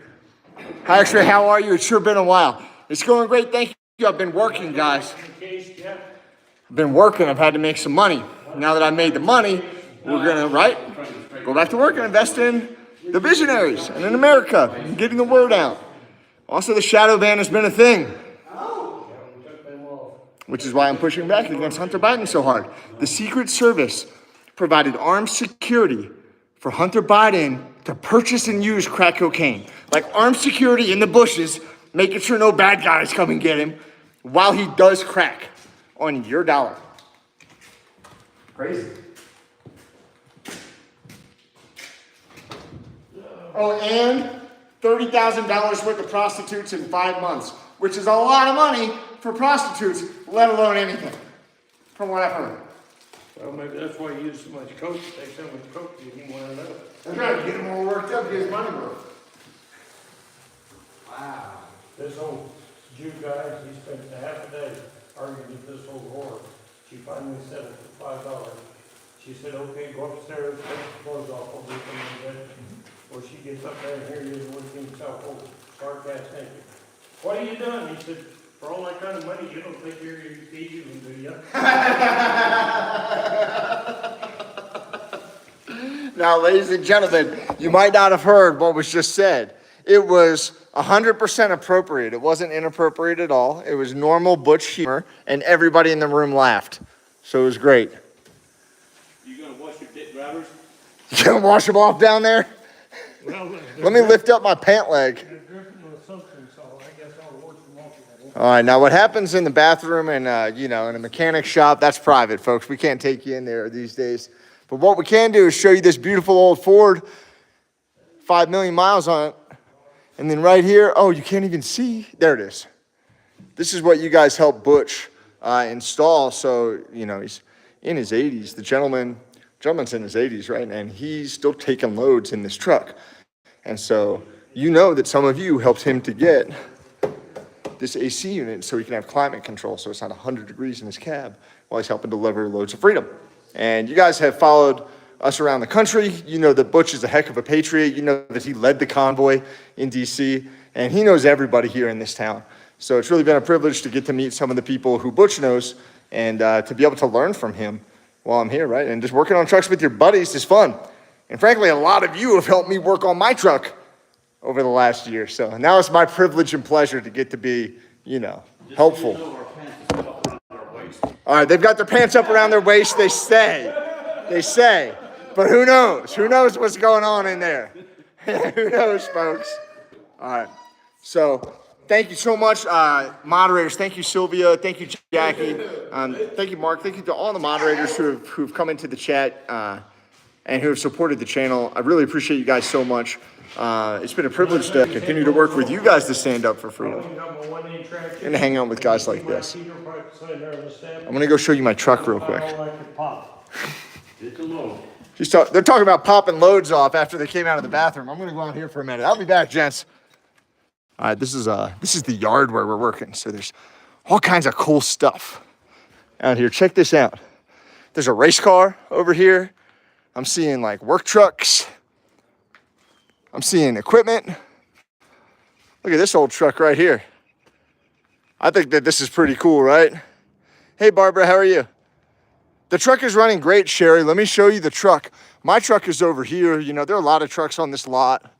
Hi, X-Ray, how are you? It's sure been a while. It's going great, thank you. I've been working, guys. I've been working, I've had to make some money. Now that I made the money, we're gonna, right? Go back to work and invest in the visionaries and in America and getting the word out. Also, the shadow ban has been a thing, which is why I'm pushing back against Hunter Biden so hard. The Secret Service provided armed security for Hunter Biden to purchase and use crack cocaine. Like armed security in the bushes, making sure no bad guys come and get him while he does crack on your dollar. Crazy. Oh, and $30,000 worth of prostitutes in 5 months, which is a lot of money for prostitutes, let alone anything, from what I've heard. Well, maybe that's why you use so much coke. They so much coke, you didn't want to know. That's right, get him all worked up, get his money worth. Wow. This old Jew guy, he spent half a day arguing with this old whore. She finally settled for $5. She said, okay, go upstairs, take the clothes off, I'll do something in bed. Well, she gets up there and here he is with himself, oh, start gas naked. What have you done? He said, for all that kind of money, you don't take care of your feet, do you? Now, ladies and gentlemen, you might not have heard what was just said. It was 100% appropriate. It wasn't inappropriate at all. It was normal Butch humor, and everybody in the room laughed. So it was great. You gonna wash your dick grabbers? You gonna wash them off down there? Well, Let me lift up my pant leg. they're dripping with something, so I guess I'll wash them off. All right, now what happens in the bathroom and, you know, in a mechanic shop, that's private, folks. We can't take you in there these days. But what we can do is show you this beautiful old Ford, 5 million miles on it. And then right here, oh, you can't even see. There it is. This is what you guys helped Butch install. So, you know, he's in his 80s. The gentleman's in his 80s, right? And he's still taking loads in this truck. And so you know that some of you helped him to get this AC unit so he can have climate control so it's not 100 degrees in his cab while he's helping deliver loads of freedom. And you guys have followed us around the country. You know that Butch is a heck of a patriot. You know that he led the convoy in DC, and he knows everybody here in this town. So it's really been a privilege to get to meet some of the people who Butch knows and to be able to learn from him while I'm here, right? And just working on trucks with your buddies is fun. And frankly, a lot of you have helped me work on my truck over the last year. So now it's my privilege and pleasure to get to be, you know, helpful. So you know, our pants is up around our waist. All right, they've got their pants up around their waist, they say. They say. But who knows? Who knows what's going on in there? Who knows, folks? All right. So thank you so much, moderators. Thank you, Sylvia. Thank you, Jackie. Thank you, Mark. Thank you to all the moderators who've come into the chat and who have supported the channel. I really appreciate you guys so much. It's been a privilege to continue to work with you guys to stand up for freedom and to hang out with guys like this. I'm gonna go show you my truck real quick. It's a load. They're talking about popping loads off after they came out of the bathroom. I'm gonna go out here for a minute. I'll be back, gents. All right, this is the yard where we're working. So there's all kinds of cool stuff out here. Check this out. There's a race car over here. I'm seeing like work trucks. I'm seeing equipment. Look at this old truck right here. I think that this is pretty cool, right? Hey, Barbara, how are you? The truck is running great, Sherry. Let me show you the truck. My truck is over here. You know, there are a lot of trucks on this lot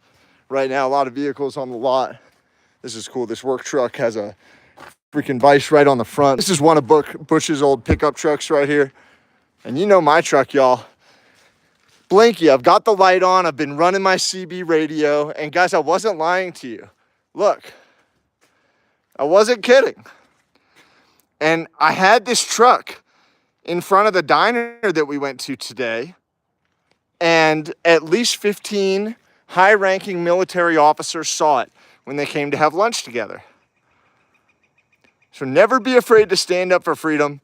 right now, a lot of vehicles on the lot. This is cool. This work truck has a freaking vise right on the front. This is one of Butch's old pickup trucks right here. And you know my truck, y'all. Blinky, I've got the light on. I've been running my CB radio. And guys, I wasn't lying to you. Look, I wasn't kidding. And I had this truck in front of the diner that we went to today. And at least 15 high-ranking military officers saw it when they came to have lunch together. So never be afraid to stand up for freedom.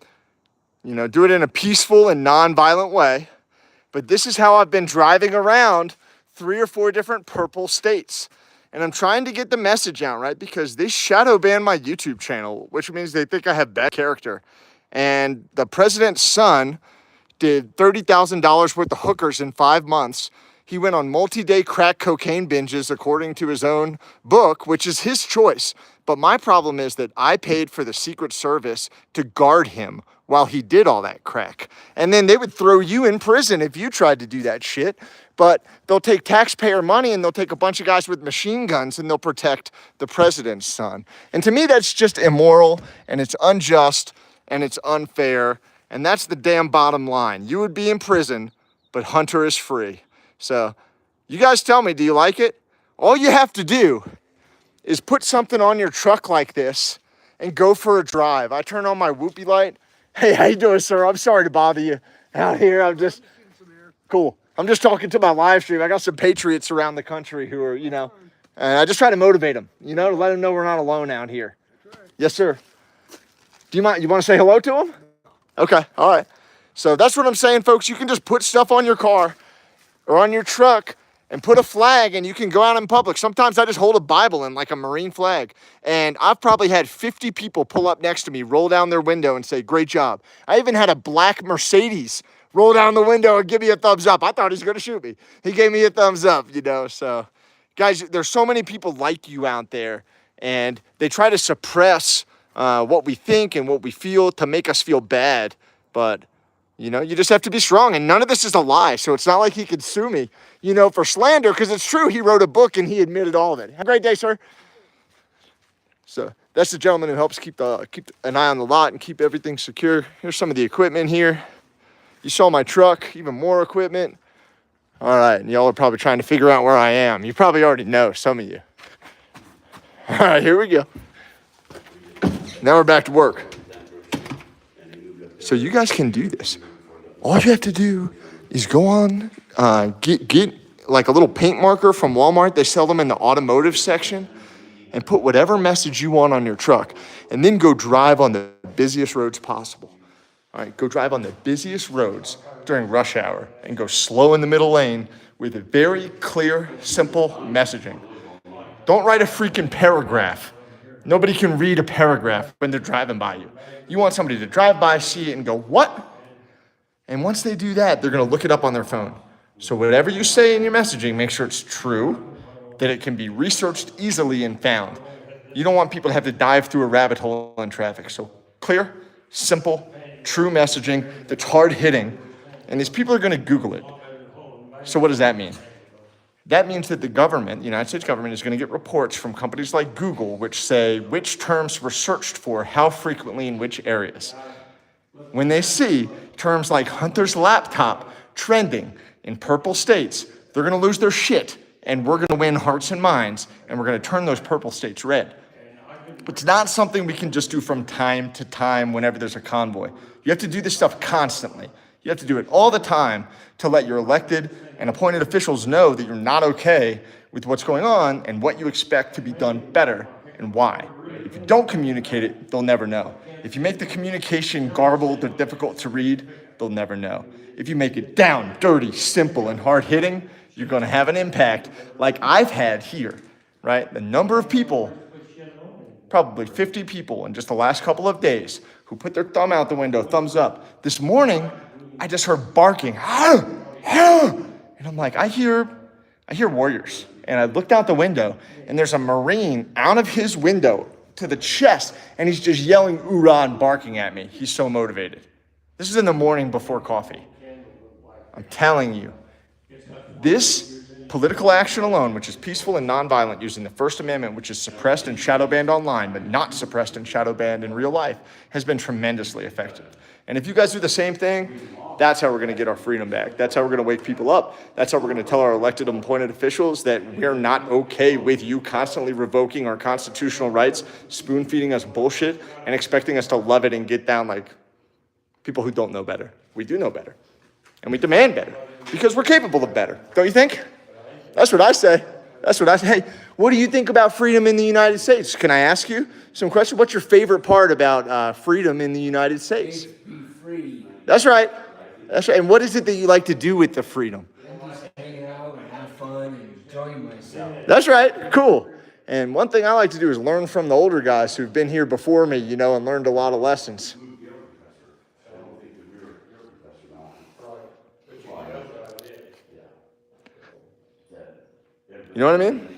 You know, do it in a peaceful and non-violent way. But this is how I've been driving around 3 or 4 different purple states. And I'm trying to get the message out, right? Because they shadow ban my YouTube channel, which means they think I have bad character. And the president's son did $30,000 worth of hookers in 5 months. He went on multi-day crack cocaine binges according to his own book, which is his choice. But my problem is that I paid for the Secret Service to guard him while he did all that crack. And then they would throw you in prison if you tried to do that shit. But they'll take taxpayer money and they'll take a bunch of guys with machine guns and they'll protect the president's son. And to me, that's just immoral and it's unjust and it's unfair. And that's the damn bottom line. You would be in prison, but Hunter is free. So you guys tell me, do you like it? All you have to do is put something on your truck like this and go for a drive. I turn on my whoopee light. Hey, how you doing, sir? I'm sorry to bother you out here. Cool. I'm just talking to my live stream. I got some patriots around the country who are, and I just try to motivate them, to let them know we're not alone out here. Yes, sir. Do you mind? You want to say hello to them? Okay. All right. So that's what I'm saying, folks. You can just put stuff on your car or on your truck and put a flag and you can go out in public. Sometimes I just hold a Bible in like a Marine flag. And I've probably had 50 people pull up next to me, roll down their window and say, great job. I even had a black Mercedes roll down the window and give me a thumbs up. I thought he was going to shoot me. He gave me a thumbs up, So guys, there's so many people like you out there and they try to suppress what we think and what we feel to make us feel bad. But you just have to be strong. And none of this is a lie. So it's not like he could sue me, for slander, because it's true. He wrote a book and he admitted all of it. Have a great day, sir. So that's the gentleman who helps keep an eye on the lot and keep everything secure. Here's some of the equipment here. You saw my truck, even more equipment. All right, and y'all are probably trying to figure out where I am. You probably already know, some of you. All right, here we go. Now we're back to work. So you guys can do this. All you have to do is go on, get like a little paint marker from Walmart. They sell them in the automotive section, and put whatever message you want on your truck, and then go drive on the busiest roads possible. All right, go drive on the busiest roads during rush hour and go slow in the middle lane with a very clear, simple messaging. Don't write a freaking paragraph. Nobody can read a paragraph when they're driving by you. You want somebody to drive by, see it, and go, what? And once they do that, they're going to look it up on their phone. So whatever you say in your messaging, make sure it's true, that it can be researched easily and found. You don't want people to have to dive through a rabbit hole in traffic. So clear, simple, true messaging that's hard-hitting, and these people are going to Google it. So what does that mean? That means that the government, the United States government, is going to get reports from companies like Google which say which terms were searched for, how frequently, in which areas. When they see terms like Hunter's laptop trending in purple states, they're going to lose their shit, and we're going to win hearts and minds, and we're going to turn those purple states red. It's not something we can just do from time to time whenever there's a convoy. You have to do this stuff constantly. You have to do it all the time to let your elected and appointed officials know that you're not okay with what's going on and what you expect to be done better and why. If you don't communicate it, they'll never know. If you make the communication garbled or difficult to read, they'll never know. If you make it down, dirty, simple, and hard-hitting, you're going to have an impact like I've had here, right? The number of people, probably 50 people in just the last couple of days, who put their thumb out the window, thumbs up. This morning, I just heard barking. And I'm like, I hear warriors. And I looked out the window, and there's a Marine out of his window to the chest, and he's just yelling "Oorah" and barking at me. He's so motivated. This is in the morning before coffee. I'm telling you, this political action alone, which is peaceful and nonviolent, using the First Amendment, which is suppressed and shadow banned online, but not suppressed and shadow banned in real life, has been tremendously effective. And if you guys do the same thing, that's how we're going to get our freedom back. That's how we're going to wake people up. That's how we're going to tell our elected and appointed officials that we're not okay with you constantly revoking our constitutional rights, spoon-feeding us bullshit, and expecting us to love it and get down like people who don't know better. We do know better, and we demand better. Because we're capable of better, don't you think? That's what I say. That's what I say. Hey, what do you think about freedom in the United States? Can I ask you some questions? What's your favorite part about freedom in the United States? Be free. That's right. That's right. And what is it that you like to do with the freedom? I'm just hanging out and have fun and enjoying myself. That's right. Cool. And one thing I like to do is learn from the older guys who've been here before me, you know, and learned a lot of lessons. You know what I mean?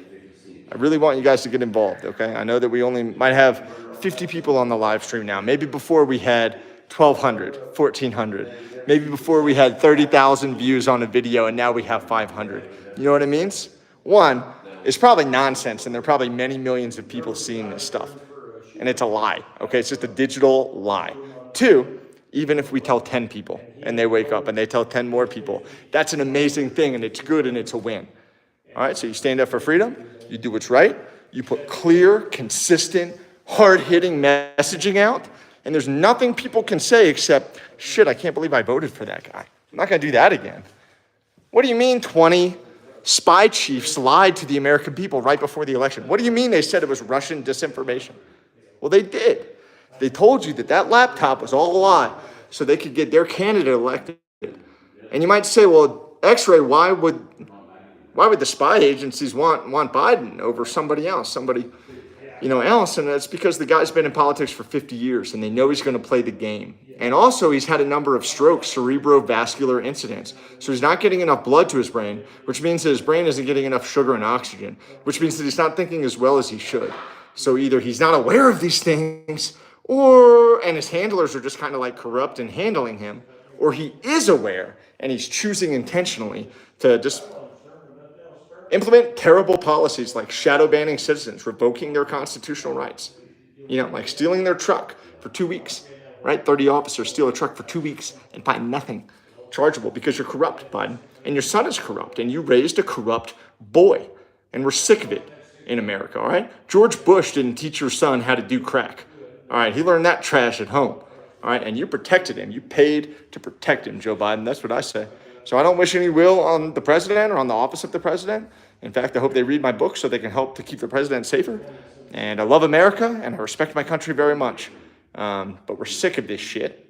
I really want you guys to get involved, okay? I know that we only might have 50 people on the live stream now. Maybe before we had 1,200, 1,400. Maybe before we had 30,000 views on a video and now we have 500. You know what it means? One, it's probably nonsense and there are probably many millions of people seeing this stuff. And it's a lie, okay? It's just a digital lie. Two, even if we tell 10 people and they wake up and they tell 10 more people, that's an amazing thing and it's good and it's a win. All right, so you stand up for freedom, you do what's right, you put clear, consistent, hard-hitting messaging out, and there's nothing people can say except, shit, I can't believe I voted for that guy. I'm not gonna do that again. What do you mean 20 spy chiefs lied to the American people right before the election? What do you mean they said it was Russian disinformation? Well, they did. They told you that that laptop was all a lie so they could get their candidate elected. And you might say, well, X-Ray, why would the spy agencies want Biden over somebody else, else? And that's because the guy's been in politics for 50 years and they know he's going to play the game. And also he's had a number of strokes, cerebrovascular incidents. So he's not getting enough blood to his brain, which means that his brain isn't getting enough sugar and oxygen, which means that he's not thinking as well as he should. So either he's not aware of these things and his handlers are just kind of like corrupt and handling him, or he is aware and he's choosing intentionally to just implement terrible policies like shadow banning citizens, revoking their constitutional rights, like stealing their truck for 2 weeks, right? 30 officers steal a truck for 2 weeks and find nothing chargeable because you're corrupt, Biden, and your son is corrupt, and you raised a corrupt boy, and we're sick of it in America, all right? George Bush didn't teach your son how to do crack, all right? He learned that trash at home, all right? And you protected him. You paid to protect him, Joe Biden. That's what I say. So I don't wish any ill on the president or on the office of the president. In fact, I hope they read my book so they can help to keep the president safer. And I love America and I respect my country very much. But we're sick of this shit.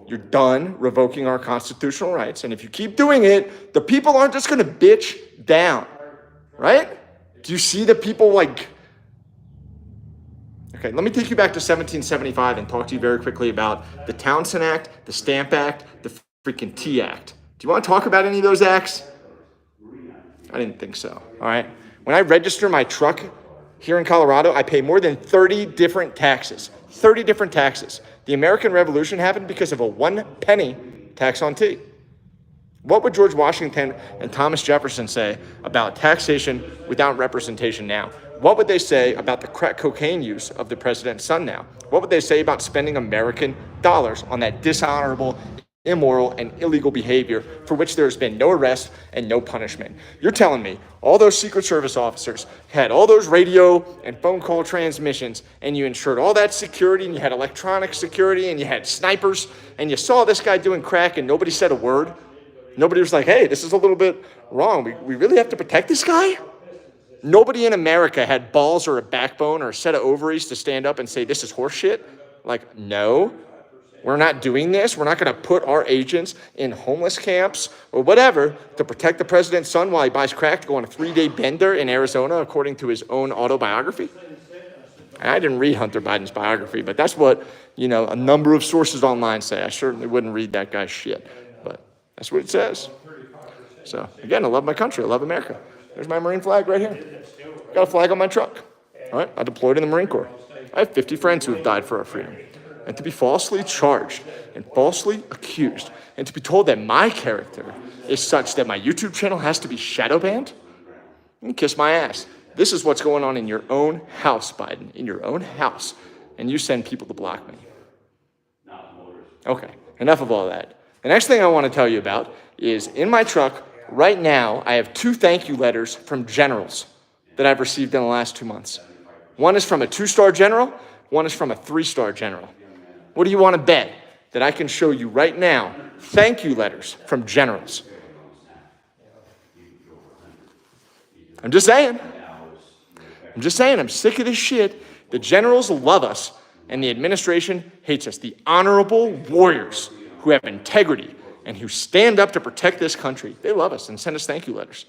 You're done revoking our constitutional rights. And if you keep doing it, the people aren't just going to bitch down, right? Do you see the people Okay, let me take you back to 1775 and talk to you very quickly about the Townsend Act, the Stamp Act, the freaking Tea Act. Do you want to talk about any of those acts? I didn't think so, all right? When I register my truck here in Colorado, I pay more than 30 different taxes. 30 different taxes. The American Revolution happened because of a 1 penny tax on tea. What would George Washington and Thomas Jefferson say about taxation without representation now? What would they say about the crack cocaine use of the president's son now? What would they say about spending American dollars on that dishonorable, immoral, and illegal behavior for which there has been no arrest and no punishment? You're telling me all those Secret Service officers had all those radio and phone call transmissions, and you ensured all that security, and you had electronic security, and you had snipers, and you saw this guy doing crack and nobody said a word? Nobody was like, hey, this is a little bit wrong. We really have to protect this guy? Nobody in America had balls or a backbone or a set of ovaries to stand up and say, this is horseshit. Like, no, we're not doing this. We're not going to put our agents in homeless camps or whatever to protect the president's son while he buys crack to go on a 3-day bender in Arizona, according to his own autobiography. And I didn't read Hunter Biden's biography, but that's what, a number of sources online say. I certainly wouldn't read that guy's shit, but that's what it says. So again, I love my country. I love America. There's my Marine flag right here. Got a flag on my truck. All right, I deployed in the Marine Corps. I have 50 friends who have died for our freedom. And to be falsely charged and falsely accused, and to be told that my character is such that my YouTube channel has to be shadow banned, you can kiss my ass. This is what's going on in your own house, Biden, in your own house. And you send people to block me. Okay, enough of all that. The next thing I want to tell you about is in my truck right now, I have 2 thank you letters from generals that I've received in the last 2 months. One is from a 2-star general, one is from a 3-star general. What do you want to bet that I can show you right now thank you letters from generals? I'm just saying. I'm sick of this shit. The generals love us, and the administration hates us. The honorable warriors who have integrity and who stand up to protect this country, they love us and send us thank you letters.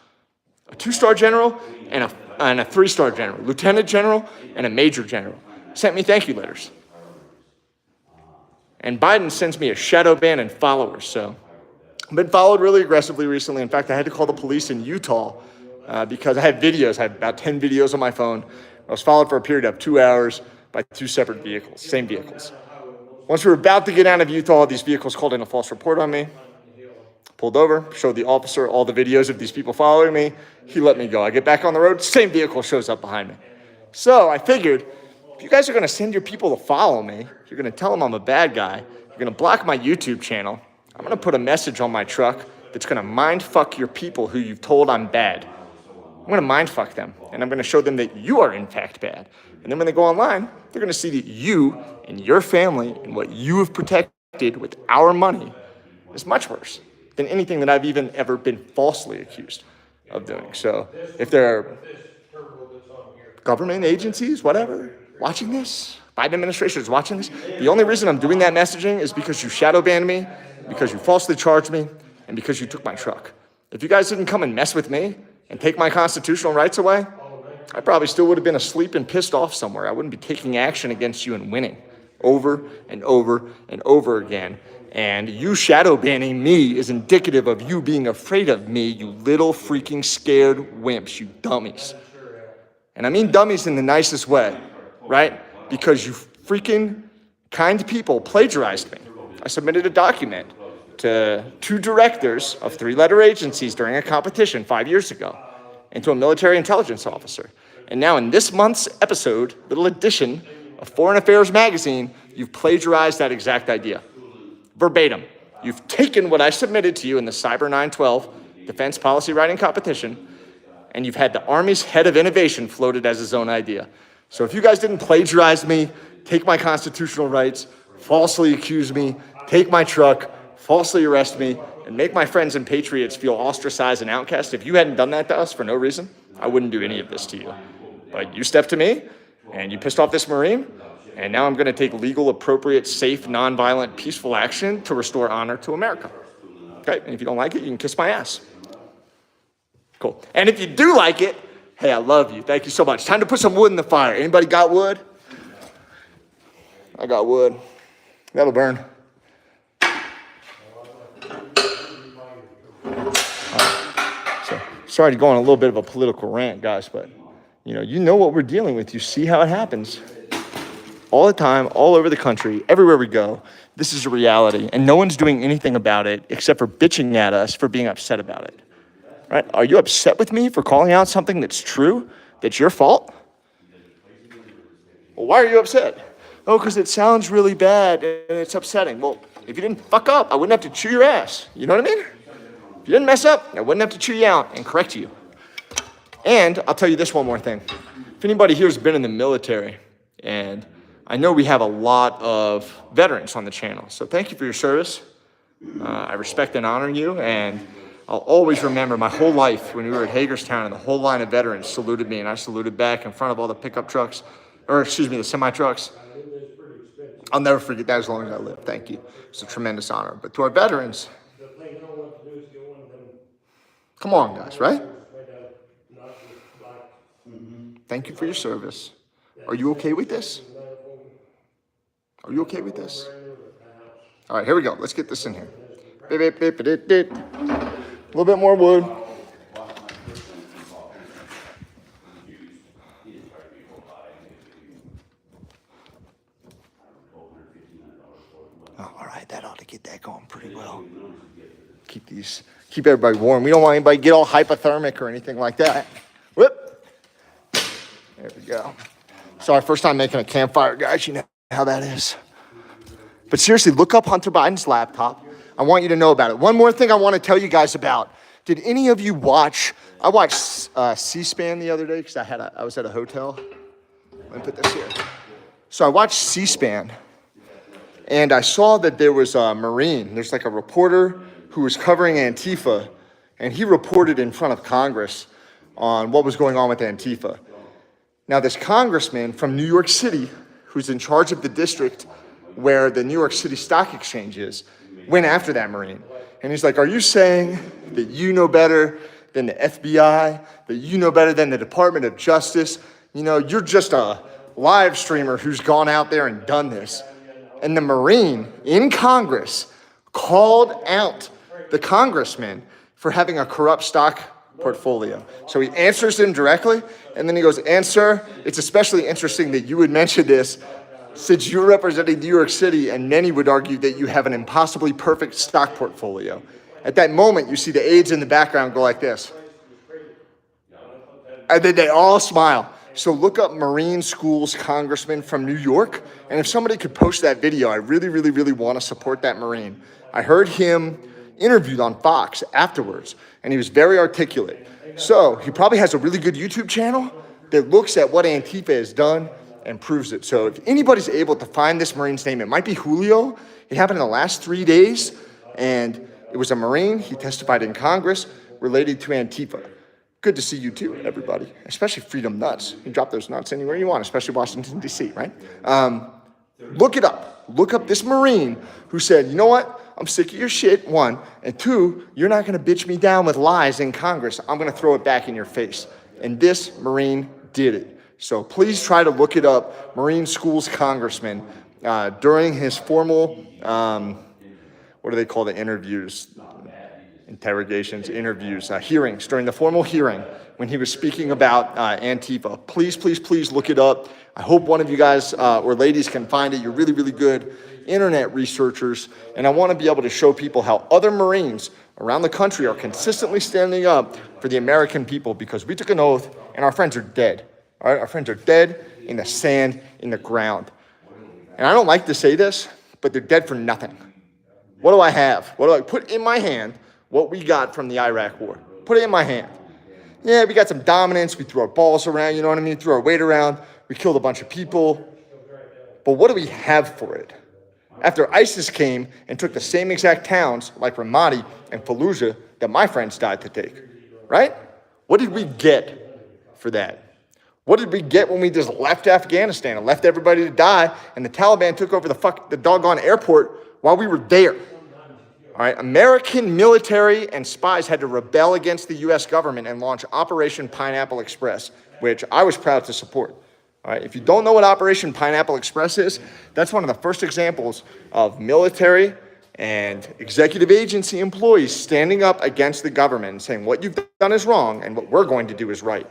A 2-star general and a 3-star general, lieutenant general and a major general sent me thank you letters. And Biden sends me a shadow ban and followers, so I've been followed really aggressively recently. In fact, I had to call the police in Utah because I had videos. I had about 10 videos on my phone. I was followed for a period of 2 hours by 2 separate vehicles, same vehicles. Once we were about to get out of Utah, these vehicles called in a false report on me. Pulled over, showed the officer all the videos of these people following me. He let me go. I get back on the road, same vehicle shows up behind me. So I figured, if you guys are gonna send your people to follow me, you're gonna tell them I'm a bad guy, you're gonna block my YouTube channel, I'm gonna put a message on my truck that's gonna mind fuck your people who you've told I'm bad. I'm gonna mind fuck them, and I'm gonna show them that you are in fact bad. And then when they go online, they're gonna see that you and your family and what you have protected with our money is much worse than anything that I've even ever been falsely accused of doing. So if there are government agencies, whatever, watching this, Biden administration is watching this, the only reason I'm doing that messaging is because you shadow banned me, because you falsely charged me, and because you took my truck. If you guys didn't come and mess with me and take my constitutional rights away, I probably still would have been asleep and pissed off somewhere. I wouldn't be taking action against you and winning over and over and over again. And you shadow banning me is indicative of you being afraid of me, you little freaking scared wimps, you dummies. And I mean dummies in the nicest way, right? Because you freaking kind people plagiarized me. I submitted a document to 2 directors of 3-letter agencies during a competition 5 years ago, and to a military intelligence officer. And now in this month's episode, little edition of Foreign Affairs magazine, you've plagiarized that exact idea. Verbatim. You've taken what I submitted to you in the Cyber 912 defense policy writing competition, and you've had the Army's head of innovation floated as his own idea. So if you guys didn't plagiarize me, take my constitutional rights, falsely accuse me, take my truck, falsely arrest me, and make my friends and patriots feel ostracized and outcast, if you hadn't done that to us for no reason, I wouldn't do any of this to you. But you stepped to me, and you pissed off this Marine, and now I'm gonna take legal, appropriate, safe, nonviolent, peaceful action to restore honor to America. Okay, and if you don't like it, you can kiss my ass. Cool. And if you do like it, hey, I love you. Thank you so much. Time to put some wood in the fire. Anybody got wood? I got wood. That'll burn. So, sorry to go on a little bit of a political rant, guys, but you know what we're dealing with. You see how it happens. All the time, all over the country, everywhere we go, this is a reality, and no one's doing anything about it except for bitching at us for being upset about it. Right? Are you upset with me for calling out something that's true, that's your fault? Well, why are you upset? Oh, because it sounds really bad and it's upsetting. Well, if you didn't fuck up, I wouldn't have to chew your ass. You know what I mean? If you didn't mess up, I wouldn't have to chew you out and correct you. And I'll tell you this one more thing. If anybody here has been in the military, and I know we have a lot of veterans on the channel, so thank you for your service. I respect and honor you, and I'll always remember my whole life when we were at Hagerstown and the whole line of veterans saluted me and I saluted back in front of all the pickup trucks, the semi-trucks. I'll never forget that as long as I live. Thank you. It's a tremendous honor. But to our veterans, come on, guys, right? Thank you for your service. Are you okay with this? Are you okay with this? All right, here we go. Let's get this in here. A little bit more wood. Oh, all right, that ought to get that going pretty well. Keep everybody warm. We don't want anybody to get all hypothermic or anything like that. Whoop. There we go. Sorry, first time making a campfire, guys. You know how that is. But seriously, look up Hunter Biden's laptop. I want you to know about it. One more thing I want to tell you guys about. Did any of you watch? I watched C-SPAN the other day because I was at a hotel. Let me put this here. So I watched C-SPAN, and I saw that there was a Marine. There's like a reporter who was covering Antifa, and he reported in front of Congress on what was going on with Antifa. Now, this congressman from New York City, who's in charge of the district where the New York City Stock Exchange is, went after that Marine. And he's like, are you saying that you know better than the FBI, that you know better than the Department of Justice? You know, you're just a live streamer who's gone out there and done this. And the Marine in Congress called out the congressman for having a corrupt stock portfolio. So he answers him directly, and then he goes, and sir, it's especially interesting that you would mention this since you're representing New York City, and many would argue that you have an impossibly perfect stock portfolio. At that moment, you see the aides in the background go like this. And then they all smile. So look up Marine Schools Congressman from New York, and if somebody could post that video, I really, really, really want to support that Marine. I heard him interviewed on Fox afterwards, and he was very articulate. So he probably has a really good YouTube channel that looks at what Antifa has done and proves it. So if anybody's able to find this Marine's name, it might be Julio. It happened in the last 3 days, and it was a Marine. He testified in Congress related to Antifa. Good to see you too, everybody, especially Freedom Nuts. You drop those nuts anywhere you want, especially Washington, D.C., right? Look it up. Look up this Marine who said, you know what? I'm sick of your shit, one. And two, you're not going to bitch me down with lies in Congress. I'm going to throw it back in your face. And this Marine did it. So please try to look it up. Marine Schools Congressman, during his formal, what do they call the interviews? Interrogations, interviews, hearings, during the formal hearing when he was speaking about Antifa. Please, please, please look it up. I hope one of you guys or ladies can find it. You're really, really good internet researchers, and I want to be able to show people how other Marines around the country are consistently standing up for the American people, because we took an oath and our friends are dead. All right, our friends are dead in the sand, in the ground. And I don't like to say this, but they're dead for nothing. What do I have? What do I put in my hand? What we got from the Iraq war. Put it in my hand. Yeah, we got some dominance. We threw our balls around, you know what I mean? Threw our weight around. We killed a bunch of people. But what do we have for it? After ISIS came and took the same exact towns like Ramadi and Fallujah that my friends died to take, right? What did we get for that? What did we get when we just left Afghanistan and left everybody to die and the Taliban took over the doggone airport while we were there? All right, American military and spies had to rebel against the U.S. government and launch Operation Pineapple Express, which I was proud to support. All right, if you don't know what Operation Pineapple Express is, that's one of the first examples of military and executive agency employees standing up against the government and saying what you've done is wrong and what we're going to do is right.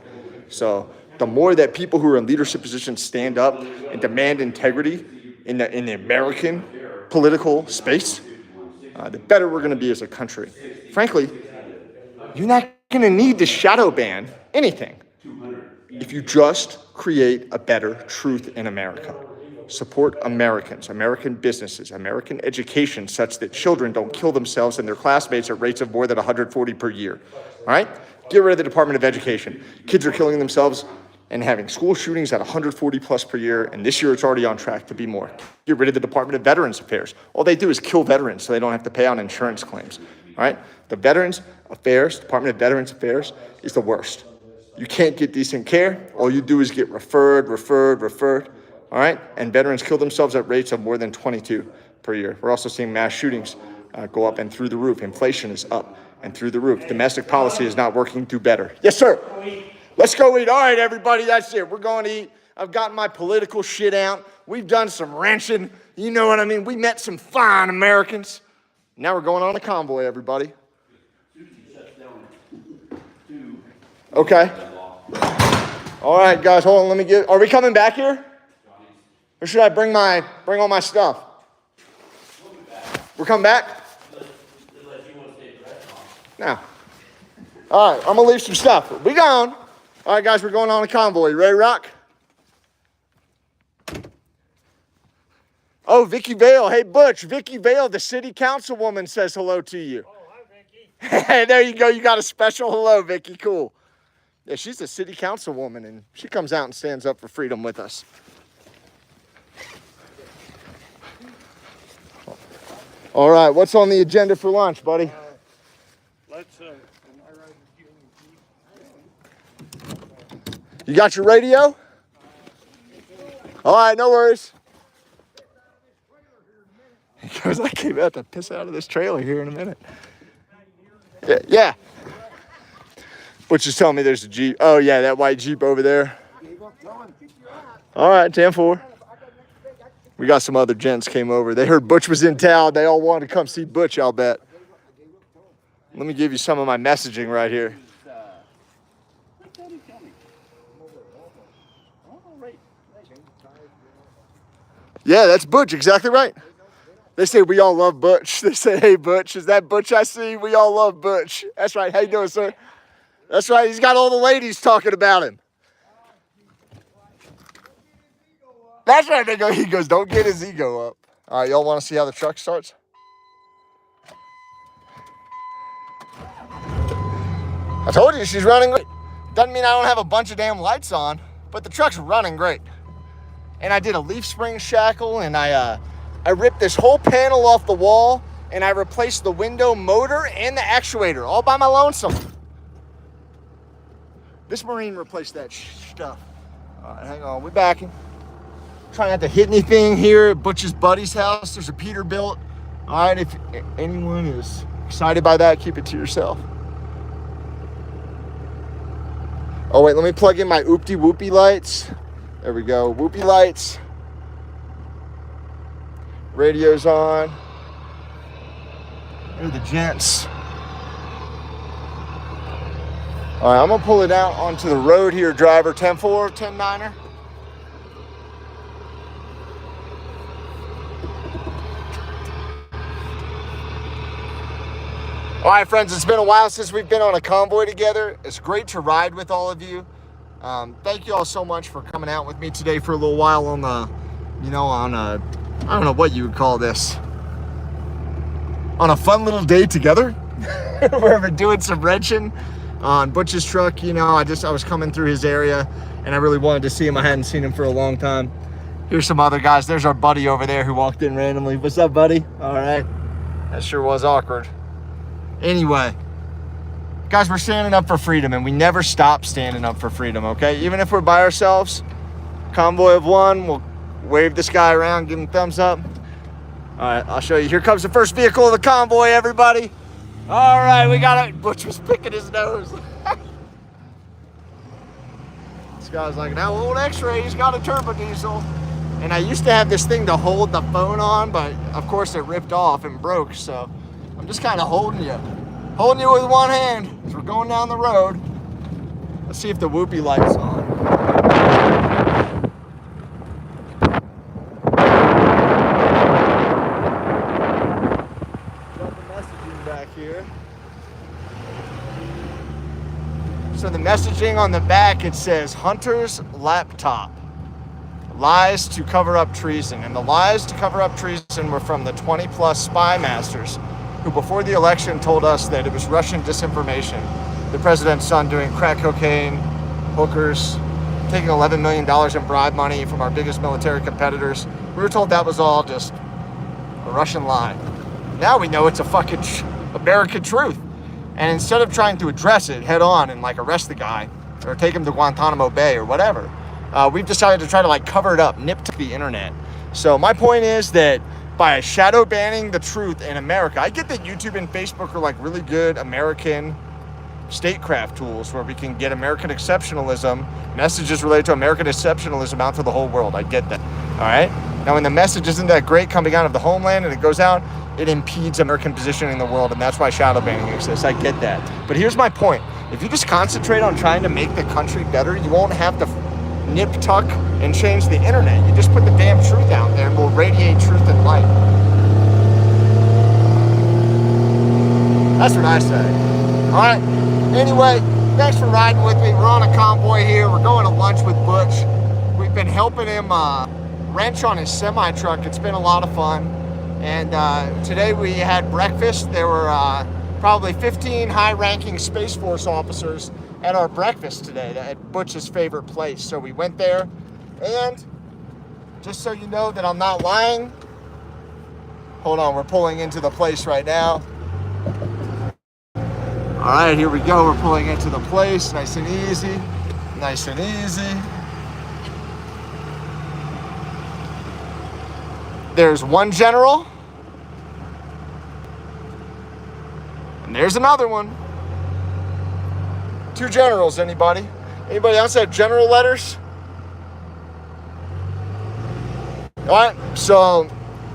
So the more that people who are in leadership positions stand up and demand integrity in the American political space, the better we're going to be as a country. Frankly, you're not going to need to shadow ban anything if you just create a better truth in America. Support Americans, American businesses, American education such that children don't kill themselves and their classmates at rates of more than 140 per year. All right? Get rid of the Department of Education. Kids are killing themselves and having school shootings at 140 plus per year, and this year it's already on track to be more. Get rid of the Department of Veterans Affairs. All they do is kill veterans so they don't have to pay out insurance claims, all right? The Veterans Affairs, Department of Veterans Affairs is the worst. You can't get decent care. All you do is get referred, all right? And veterans kill themselves at rates of more than 22 per year. We're also seeing mass shootings go up and through the roof. Inflation is up and through the roof. Domestic policy is not working. Do better. Yes, sir. Let's go eat. All right, everybody, that's it. We're going to eat. I've gotten my political shit out. We've done some wrenching. You know what I mean? We met some fine Americans. Now we're going on a convoy, everybody. Okay. All right, guys, hold on. Are we coming back here? Or should I bring all my stuff? We're coming back? No. All right, I'm going to leave some stuff. We'll be gone. All right, guys, we're going on a convoy. You ready to rock? Oh, Vicky Vale. Hey, Butch. Vicky Vale, the city councilwoman, says hello to you. Oh, hi, Vicky. Hey, there you go. You got a special hello, Vicky. Cool. Yeah, she's a city councilwoman, and she comes out and stands up for freedom with us. All right, what's on the agenda for lunch, buddy? Let's, You got your radio? All right, no worries. He goes, I came out to piss out of this trailer here in a minute. Yeah. Butch is telling me there's a Jeep. Oh, yeah, that white Jeep over there. All right, 10-4. We got some other gents came over. They heard Butch was in town. They all wanted to come see Butch, I'll bet. Let me give you some of my messaging right here. Yeah, that's Butch, exactly right. They say we all love Butch. They say, hey, Butch, is that Butch I see? We all love Butch. That's right. How you doing, sir? That's right. He's got all the ladies talking about him. That's right. They go. He goes, don't get his ego up. All right, y'all want to see how the truck starts? I told you she's running great. Doesn't mean I don't have a bunch of damn lights on, but the truck's running great. And I did a leaf spring shackle, and I ripped this whole panel off the wall, and I replaced the window motor and the actuator all by my lonesome. This Marine replaced that stuff. All right, hang on, we're backing. Trying not to hit anything here at Butch's buddy's house. There's a Peterbilt. All right, if anyone is excited by that, keep it to yourself. Oh wait, let me plug in my oopty whoopie lights. There we go, whoopie lights. Radio's on. Here are the gents. All right, I'm gonna pull it out onto the road here, driver. 10-4, 10-9er. All right, friends, it's been a while since we've been on a convoy together. It's great to ride with all of you. Thank you all so much for coming out with me today for a little while on the, I don't know what you would call this. On a fun little day together. We're doing some wrenching on Butch's truck. I was coming through his area and I really wanted to see him. I hadn't seen him for a long time. Here's some other guys. There's our buddy over there who walked in randomly. What's up, buddy? All right. That sure was awkward. Anyway, guys, we're standing up for freedom, and we never stop standing up for freedom, okay? Even if we're by ourselves, convoy of one, we'll wave this guy around, give him a thumbs up. All right, I'll show you. Here comes the first vehicle of the convoy, everybody. All right, we got it. Butch was picking his nose. This guy's like, now old X-ray, he's got a turbo diesel. And I used to have this thing to hold the phone on, but of course it ripped off and broke, so I'm just kind of holding you with one hand as we're going down the road. Let's see if the whoopie light's on. Got the messaging back here. So the messaging on the back, it says Hunter's laptop. Lies to cover up treason. And the lies to cover up treason were from the 20+ spy masters who before the election told us that it was Russian disinformation. The president's son doing crack cocaine, hookers, taking $11 million in bribe money from our biggest military competitors. We were told that was all just a Russian lie. Now we know it's a fucking American truth. And instead of trying to address it head on and arrest the guy or take him to Guantanamo Bay or whatever, we've decided to try to cover it up, nip to the internet. So my point is that by shadow banning the truth in America, I get that YouTube and Facebook are really good American statecraft tools where we can get American exceptionalism, messages related to American exceptionalism out to the whole world. I get that, all right? Now, when the message isn't that great coming out of the homeland and it goes out, it impedes American positioning in the world, and that's why shadow banning exists. I get that. But here's my point. If you just concentrate on trying to make the country better, you won't have to nip, tuck, and change the internet. You just put the damn truth out there and we'll radiate truth and light. That's what I say. All right. Anyway, thanks for riding with me. We're on a convoy here. We're going to lunch with Butch. We've been helping him wrench on his semi-truck. It's been a lot of fun. And today we had breakfast. There were probably 15 high-ranking Space Force officers at our breakfast today at Butch's favorite place. So we went there, and just so you know that I'm not lying, hold on, we're pulling into the place right now. All right, here we go. We're pulling into the place, nice and easy. Nice and easy. There's one general. And there's another one. 2 generals, anybody? Anybody else have general letters? All right, so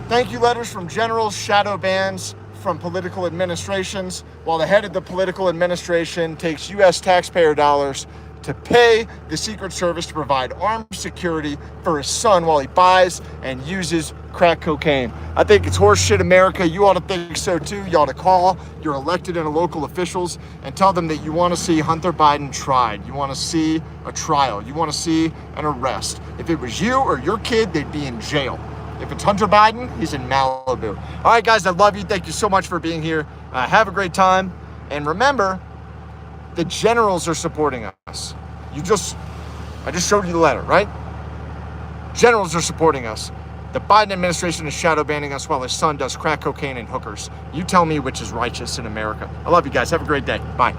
thank you letters from generals, shadow bans from political administrations, while the head of the political administration takes U.S. taxpayer dollars to pay the Secret Service to provide armed security for his son while he buys and uses crack cocaine. I think it's horseshit, America. You ought to think so too. You ought to call your elected and local officials and tell them that you want to see Hunter Biden tried. You want to see a trial. You want to see an arrest. If it was you or your kid, they'd be in jail. If it's Hunter Biden, he's in Malibu. All right, guys, I love you. Thank you so much for being here. Have a great time. And remember, the generals are supporting us. I just showed you the letter, right? Generals are supporting us. The Biden administration is shadow banning us while his son does crack cocaine and hookers. You tell me which is righteous in America. I love you guys. Have a great day. Bye.